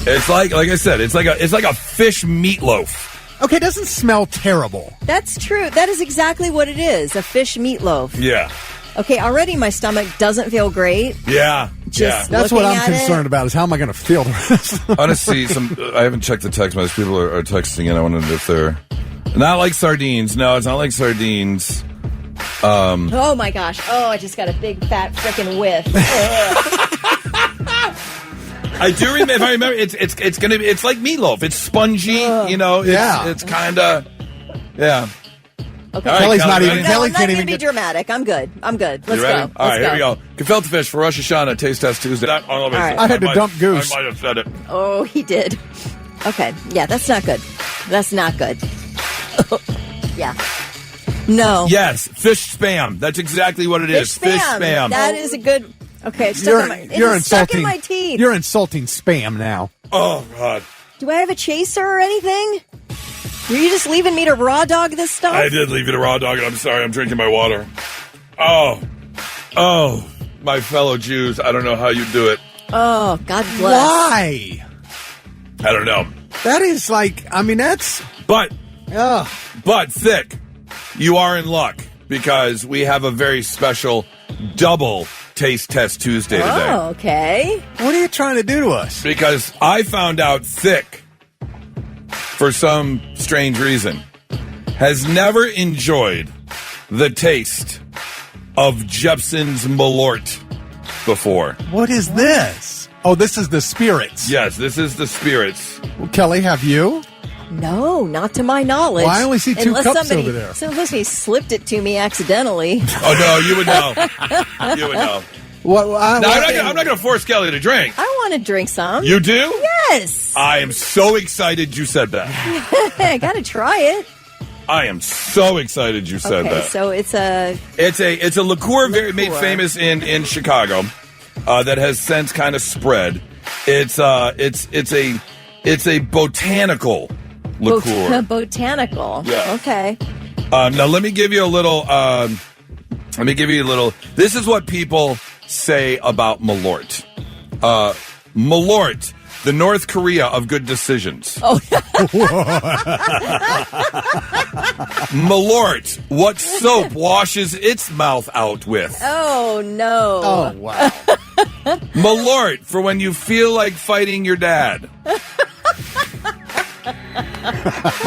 It's like I said, it's like a fish meatloaf. Okay, it doesn't smell terrible. That's true. That is exactly what it is, a fish meatloaf. Yeah. Okay, already my stomach doesn't feel great. Yeah. That's what I'm concerned about is how am I going to feel the rest I want to see some... I haven't checked the text message. People are texting, and I wondered if they're... Not like sardines. No, it's not like sardines. Oh my gosh! Oh, I just got a big fat frickin' whiff. I do remember. If I remember, it's like meatloaf. It's spongy. It's kind of. Yeah. Okay. All right, Kelly's not Kelly, even. ready? Kelly I'm not can't going even to be get. dramatic. I'm good. Let's You ready? go. All right, Let's here we go. Gefilte fish for Rosh Hashanah Taste Test Tuesday. I had to dump goose. I might have said it. Oh, he did. Okay. Yeah, that's not good. That's not good. Yeah. No. Yes, fish spam. That's exactly what it is. Fish spam. That is a good. Okay, it's stuck in my teeth. You're insulting spam now. Oh God. Do I have a chaser or anything? Were you just leaving me to raw dog this stuff? I did leave you to raw dog it. I'm sorry. I'm drinking my water. Oh, my fellow Jews. I don't know how you do it. Oh, God bless. Why? I don't know. That is that's. But thick. You are in luck because we have a very special double Taste Test Tuesday today. Oh, okay. What are you trying to do to us? Because I found out Thick, for some strange reason, has never enjoyed the taste of Jepson's Malort before. What is this? Oh, this is the spirits. Yes, this is the spirits. Well, Kelly, have you? No, not to my knowledge. Well, I only see two cups over there. Unless he slipped it to me accidentally. Oh, no, you would know. You would know. I'm not going to force Kelly to drink. I want to drink some. You do? Yes. I am so excited you said that. I got to try it. I am so excited you said that. So it's a liqueur made famous in Chicago that has since kind of spread. It's a botanical liqueur. Botanical. Yeah. Okay. Now let me give you a little. This is what people say about Malort. Malort, the North Korea of good decisions. Oh. Malort, what soap washes its mouth out with? Oh, no. Oh, wow. Malort, for when you feel like fighting your dad.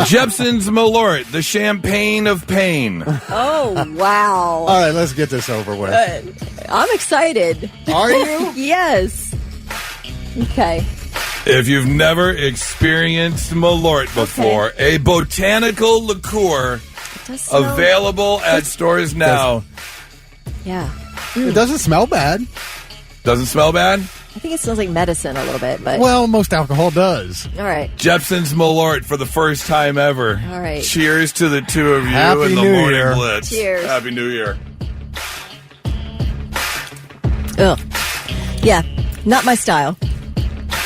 Jepson's Malort, the champagne of pain. Oh, wow. All right, let's get this over with. I'm excited. Are you? Yes. Okay. If you've never experienced Malort before, a botanical liqueur available at stores now. Yeah. It doesn't smell bad. Doesn't smell bad? I think it smells like medicine a little bit, but well, most alcohol does. All right. Jepson's Malort for the first time ever. All right. Cheers to the two of you Happy and the New Morning Year. Blitz. Cheers. Happy New Year. Ugh. Yeah, not my style.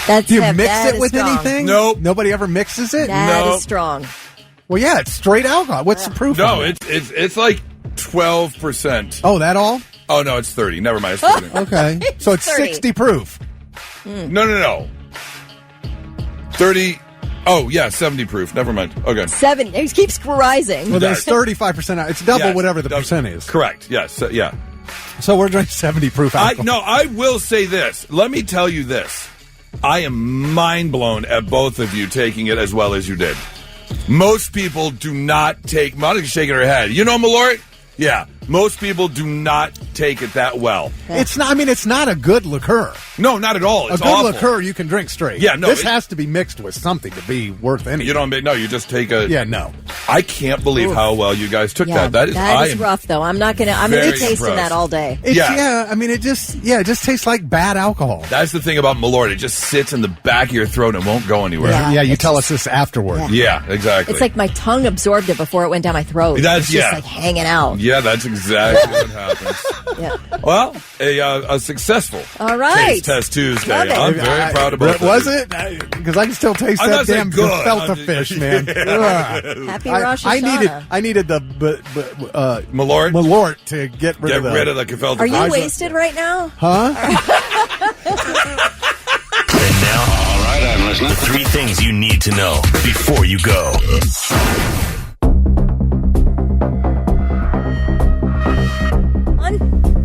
Do you mix that it with strong. anything? Nope. Nobody ever mixes it? That is strong. Well, yeah, it's straight alcohol. What's the proof? No, of it? it's like 12%. Oh, that all? Oh, no, it's 30. Never mind. It's 30. Okay. So it's 30. 60 proof. No. 30. Oh, yeah, 70 proof. Never mind. Okay. 7. It keeps rising. Well, there's 35% out. It's double Yes, whatever the double. percent is. Correct. Yes. Yeah. So we're drinking 70 proof alcohol. I will say this. Let me tell you this. I am mind blown at both of you taking it as well as you did. Most people do not take. Monica's shaking her head. You know Malort? Yeah. Most people do not take it that well. It's not. I mean, it's not a good liqueur. No, not at all. It's a good awful. liqueur you can drink straight. Yeah, no, This has to be mixed with something to be worth anything. You don't. No, you just take a. Yeah, no. I can't believe how well you guys took Yeah, that. That is rough, though. I'm not gonna. I'm gonna very be tasting impressed. that all day. I mean, it just tastes like bad alcohol. That's the thing about Malort. It just sits in the back of your throat and won't go anywhere. Yeah, you tell us this afterward. Yeah, exactly. It's like my tongue absorbed it before it went down my throat. That's it's just like hanging out. Yeah, that's exactly what happens. Yeah. Well, a successful All right. Taste Test Tuesday. Love it. I'm very proud of both. Was it? Because I can still taste I'm that not saying damn good. gefilte fish, man. Happy Rosh Hashanah. I needed the Malort to get rid of the gefilte Are fish. you wasted right now? Huh? And now, all right, I'm listening. The 3 things you need to know before you go.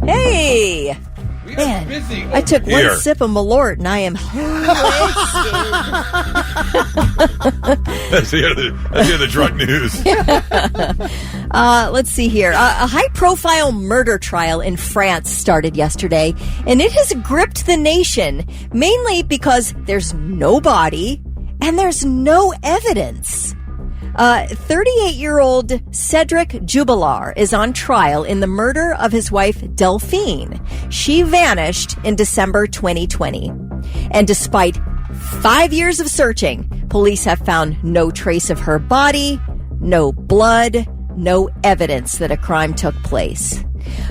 Hey. Man, I took one sip of Malort and I am Let's hear the drug news. Let's see here. A high-profile murder trial in France started yesterday, and it has gripped the nation, mainly because there's no body and there's no evidence. 38-year-old Cedric Jubilar is on trial in the murder of his wife, Delphine. She vanished in December 2020. And despite 5 years of searching, police have found no trace of her body, no blood, no evidence that a crime took place.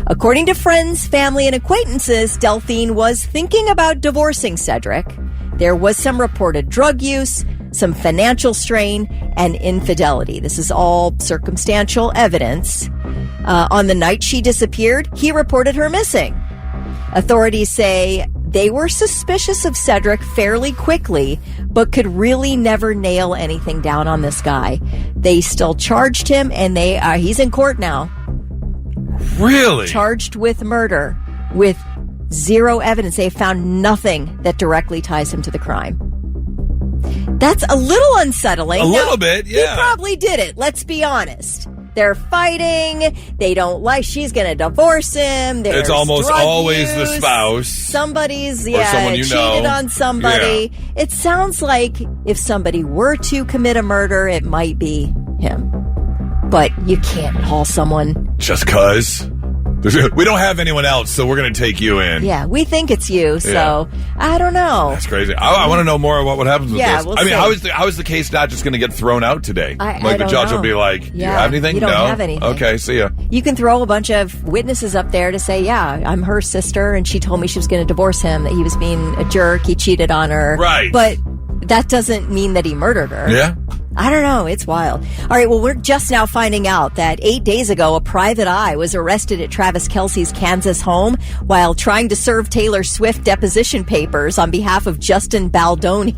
According to friends, family, and acquaintances, Delphine was thinking about divorcing Cedric. There was some reported drug use, some financial strain, and infidelity. This is all circumstantial evidence. On the night she disappeared, he reported her missing. Authorities say they were suspicious of Cedric fairly quickly, but could really never nail anything down on this guy. They still charged him, and he's in court now. Really? Charged with murder with zero evidence. They found nothing that directly ties him to the crime. That's a little unsettling. A little bit, yeah. He probably did it. Let's be honest. They're fighting. They don't like. She's going to divorce him. There's it's almost drug always use. the spouse. Somebody's someone you cheated know. on somebody. Yeah. It sounds like if somebody were to commit a murder, it might be him. But you can't haul someone just 'cause. We don't have anyone else, so we're going to take you in. Yeah, we think it's you, so I don't know. That's crazy. I want to know more about what happens with this. We'll I mean, see. how is the case not just going to get thrown out today? The judge will be like, do you have anything? You don't No? have anything. Okay, see ya. You can throw a bunch of witnesses up there to say, yeah, I'm her sister, and she told me she was going to divorce him, that he was being a jerk, he cheated on her. Right. But that doesn't mean that he murdered her. Yeah. I don't know. It's wild. All right. Well, we're just now finding out that 8 days ago, a private eye was arrested at Travis Kelce's Kansas home while trying to serve Taylor Swift deposition papers on behalf of Justin Baldoni.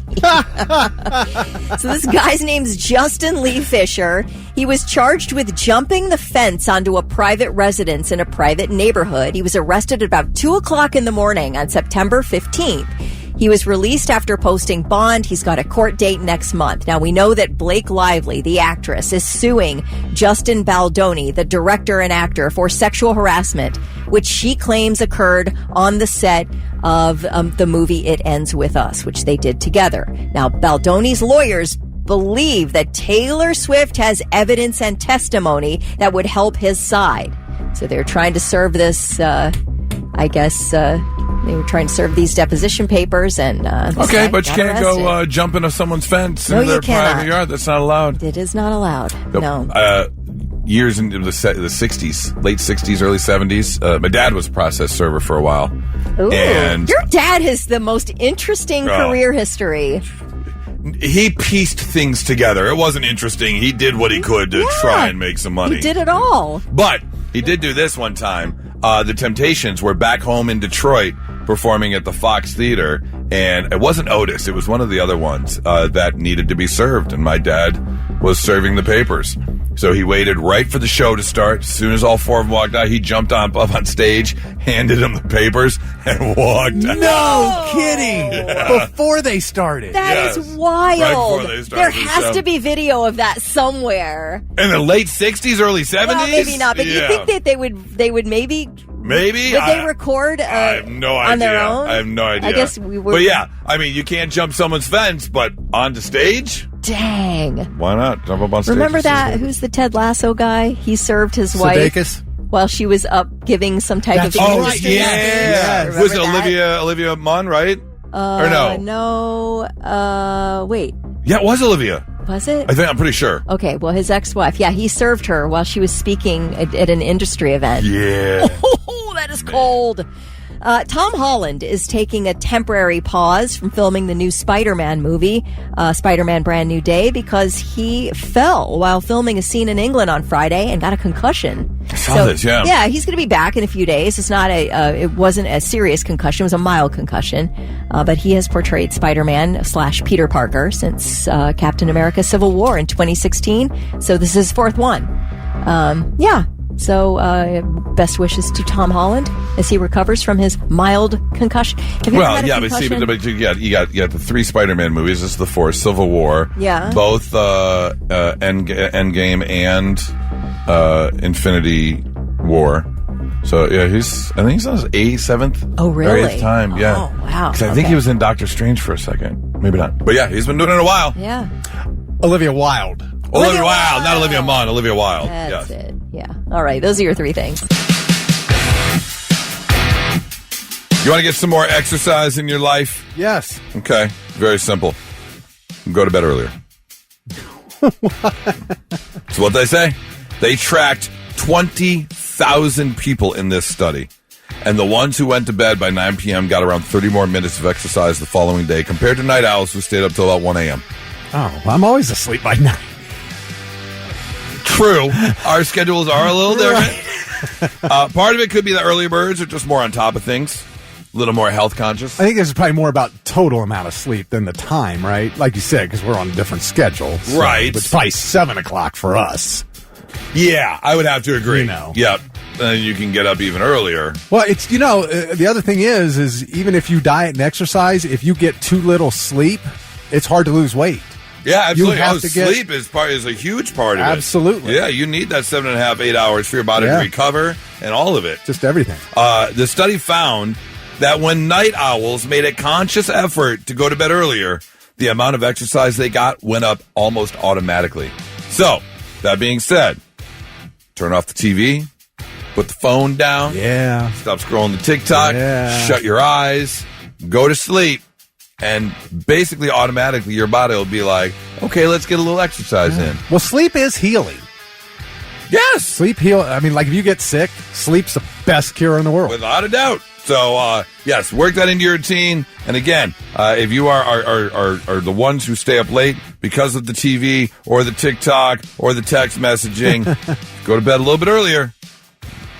So this guy's name's Justin Lee Fisher. He was charged with jumping the fence onto a private residence in a private neighborhood. He was arrested at about 2 o'clock in the morning on September 15th. He was released after posting bond. He's got a court date next month. Now, we know that Blake Lively, the actress, is suing Justin Baldoni, the director and actor, for sexual harassment, which she claims occurred on the set of the movie It Ends With Us, which they did together. Now, Baldoni's lawyers believe that Taylor Swift has evidence and testimony that would help his side. So they're trying to serve this, they were trying to serve these deposition papers, and okay, but you can't go jump into someone's fence in their private yard. That's not allowed. It is not allowed. No. Years into the 60s, late 60s, early 70s, my dad was a process server for a while. Ooh, and your dad has the most interesting career history. He pieced things together. It wasn't interesting. He did what he could to try and make some money. He did it all. But he did do this one time. The Temptations were back home in Detroit performing at the Fox Theater, and it wasn't Otis. It was one of the other ones that needed to be served, and my dad was serving the papers. So he waited right for the show to start. As soon as all four of them walked out, he jumped up on stage, handed them the papers, and walked out. No kidding! Yeah. Before they started. That is wild. Right before they started. There has to be video of that somewhere. In the late 60s, early 70s? Well, maybe not, but you think that they would maybe... Maybe. Would they record I have no idea. on their own? I have no idea. I guess we would. But yeah, I mean, you can't jump someone's fence, but onto stage? Dang. Why not? Jump up on stage. Remember that? Who's the Ted Lasso guy? He served his wife while she was up giving some type of... Oh, yeah. Was it Olivia Munn, right? Or no? No. Wait. Yeah, it was Olivia. Was it? I'm pretty sure. Okay, well, his ex-wife. Yeah, he served her while she was speaking at an industry event. Yeah. Oh, that is cold. Tom Holland is taking a temporary pause from filming the new Spider-Man movie, Spider-Man Brand New Day, because he fell while filming a scene in England on Friday and got a concussion. I saw this, yeah. Yeah, he's going to be back in a few days. It's not it wasn't a serious concussion. It was a mild concussion. But he has portrayed Spider-Man / Peter Parker since Captain America Civil War in 2016. So this is his fourth one. Yeah. So, best wishes to Tom Holland as he recovers from his mild concussion. Have you ever had a concussion? But you got the 3 Spider-Man movies. This is the 4th. Civil War. Yeah. Both Endgame and Infinity War. So yeah, I think he's on his 7th. Oh, really? 8th time. Yeah. Oh, wow. Because I think he was in Doctor Strange for a second. Maybe not. But yeah, he's been doing it a while. Yeah. Olivia Wilde. Olivia Wilde, not Olivia Munn. Olivia Wilde. That's it. Yeah. All right. Those are your 3 things. You want to get some more exercise in your life? Yes. Okay. Very simple. Go to bed earlier. That's what they say. They tracked 20,000 people in this study. And the ones who went to bed by 9 p.m. got around 30 more minutes of exercise the following day compared to night owls who stayed up till about 1 a.m. Oh, I'm always asleep by night. True. Our schedules are a little different. Part of it could be that early birds are just more on top of things. A little more health conscious. I think this is probably more about total amount of sleep than the time, right? Like you said, because we're on a different schedule. So Right. It's probably 7 o'clock for us. Yeah, I would have to agree. You know. Yep. And you can get up even earlier. Well, it's, the other thing is even if you diet and exercise, if you get too little sleep, it's hard to lose weight. Yeah, absolutely. You have to sleep is a huge part of Absolutely. it. Yeah, you need that 7.5, 8 hours for your body to recover and all of it. Just everything. The study found that when night owls made a conscious effort to go to bed earlier, the amount of exercise they got went up almost automatically. So, that being said, turn off the TV, put the phone down. Yeah. Stop scrolling the TikTok. Yeah. Shut your eyes. Go to sleep. And basically, automatically, your body will be like, okay, let's get a little exercise in. Well, sleep is healing. Yes. Sleep heal. I mean, like if you get sick, sleep's the best cure in the world. Without a doubt. So, yes, work that into your routine. And again, if you are the ones who stay up late because of the TV or the TikTok or the text messaging, go to bed a little bit earlier.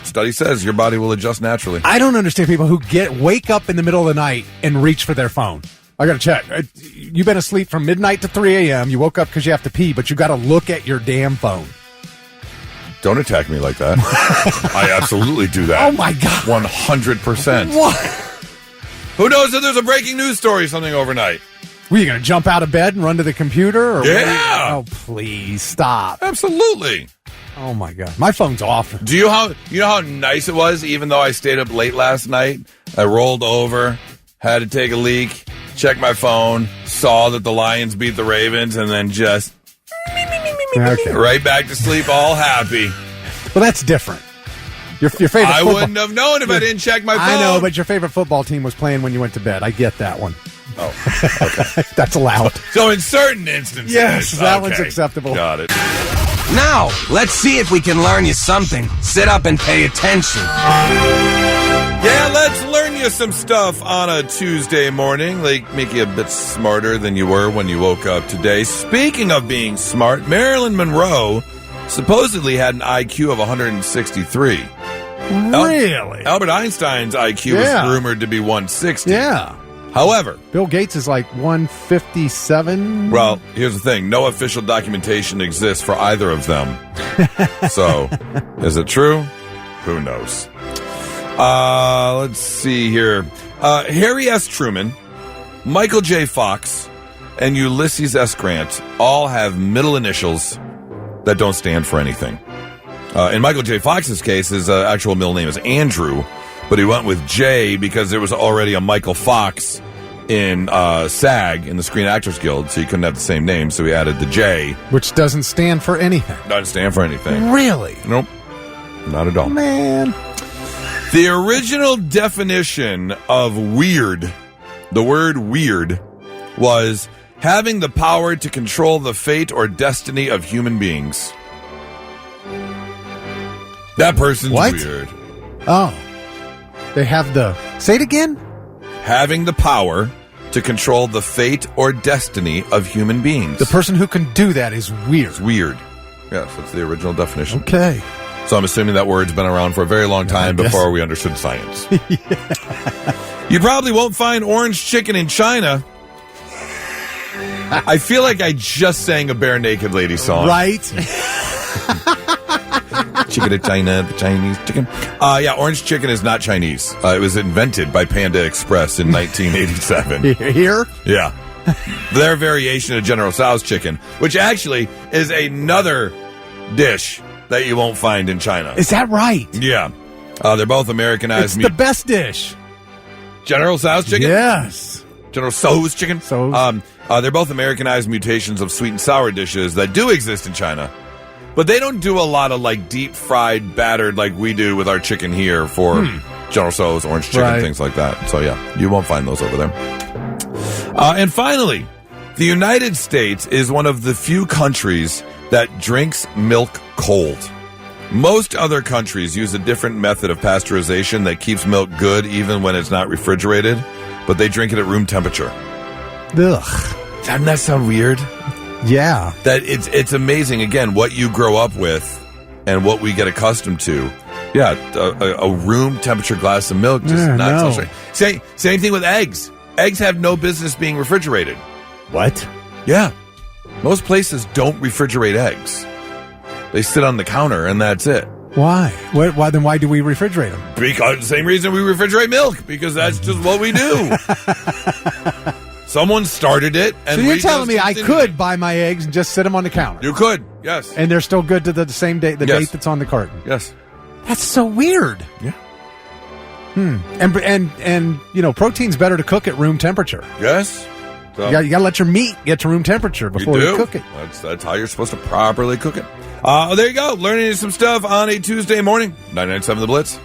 Study says your body will adjust naturally. I don't understand people who wake up in the middle of the night and reach for their phone. I got to check. You've been asleep from midnight to 3 a.m. You woke up because you have to pee, but you got to look at your damn phone. Don't attack me like that. I absolutely do that. Oh, my God. 100%. What? Who knows if there's a breaking news story something overnight? Were you going to jump out of bed and run to the computer? Or Yeah. Oh, please, stop. Absolutely. Oh, my God. My phone's off. Do you know how nice it was, even though I stayed up late last night? I rolled over, had to take a leak, checked my phone, saw that the Lions beat the Ravens, and then just right back to sleep, all happy. Well, that's different. Your favorite I football, wouldn't have known if I didn't check my phone. I know, but your favorite football team was playing when you went to bed. I get that one. Oh, okay. That's allowed. So in certain instances. Yes, that okay. one's acceptable. Got it. Now, let's see if we can learn you something. Sit up and pay attention. Yeah, let's learn you some stuff on a Tuesday morning. Like, make you a bit smarter than you were when you woke up today. Speaking of being smart, Marilyn Monroe supposedly had an IQ of 163. Really? Albert Einstein's IQ was rumored to be 160. Yeah. However, Bill Gates is like 157. Well, here's the thing. No official documentation exists for either of them. So, is it true? Who knows? Let's see here. Harry S. Truman, Michael J. Fox, and Ulysses S. Grant all have middle initials that don't stand for anything. In Michael J. Fox's case, his actual middle name is Andrew, but he went with J because there was already a Michael Fox in SAG, in the Screen Actors Guild, so he couldn't have the same name, so he added the J. Which doesn't stand for anything. Doesn't stand for anything. Really? Nope. Not at all. Man. The original definition of weird, the word weird, was having the power to control the fate or destiny of human beings. That person's weird. Oh. They have the... Say it again? Having the power to control the fate or destiny of human beings. The person who can do that is weird. It's weird. Yes, that's the original definition. Okay. So I'm assuming that word's been around for a very long time before we understood science. You probably won't find orange chicken in China. I feel like I just sang a Bare Naked Lady song. Right? Chicken to China, the Chinese chicken. Yeah, orange chicken is not Chinese. It was invented by Panda Express in 1987. Here? Yeah. Their variation of General Tso's chicken, which actually is another dish that you won't find in China. Is that right? Yeah. They're both Americanized. It's the best dish. General Tso's chicken? Yes. General Tso's chicken? Tso's. They're both Americanized mutations of sweet and sour dishes that do exist in China. But they don't do a lot of like deep fried, battered like we do with our chicken here for General Tso's, orange chicken, things like that. So yeah, you won't find those over there. And finally, the United States is one of the few countries that drinks milk cold. Most other countries use a different method of pasteurization that keeps milk good even when it's not refrigerated, but they drink it at room temperature. Ugh. Doesn't that sound weird? Yeah. That it's amazing, again, what you grow up with and what we get accustomed to. Yeah, a room temperature glass of milk just not so strange. Same thing with eggs. Eggs have no business being refrigerated. What? Yeah. Most places don't refrigerate eggs. They sit on the counter and that's it. Why? Why do we refrigerate them? Because the same reason we refrigerate milk, because that's just what we do. Someone started it. And so you're telling me I could buy my eggs and just sit them on the counter? You could, yes. And they're still good to the same date, date that's on the carton? Yes. That's so weird. Yeah. And you know, protein's better to cook at room temperature. Yes. So, you got to let your meat get to room temperature before you cook it. That's how you're supposed to properly cook it. There you go. Learning some stuff on a Tuesday morning. 99.7 The Blitz.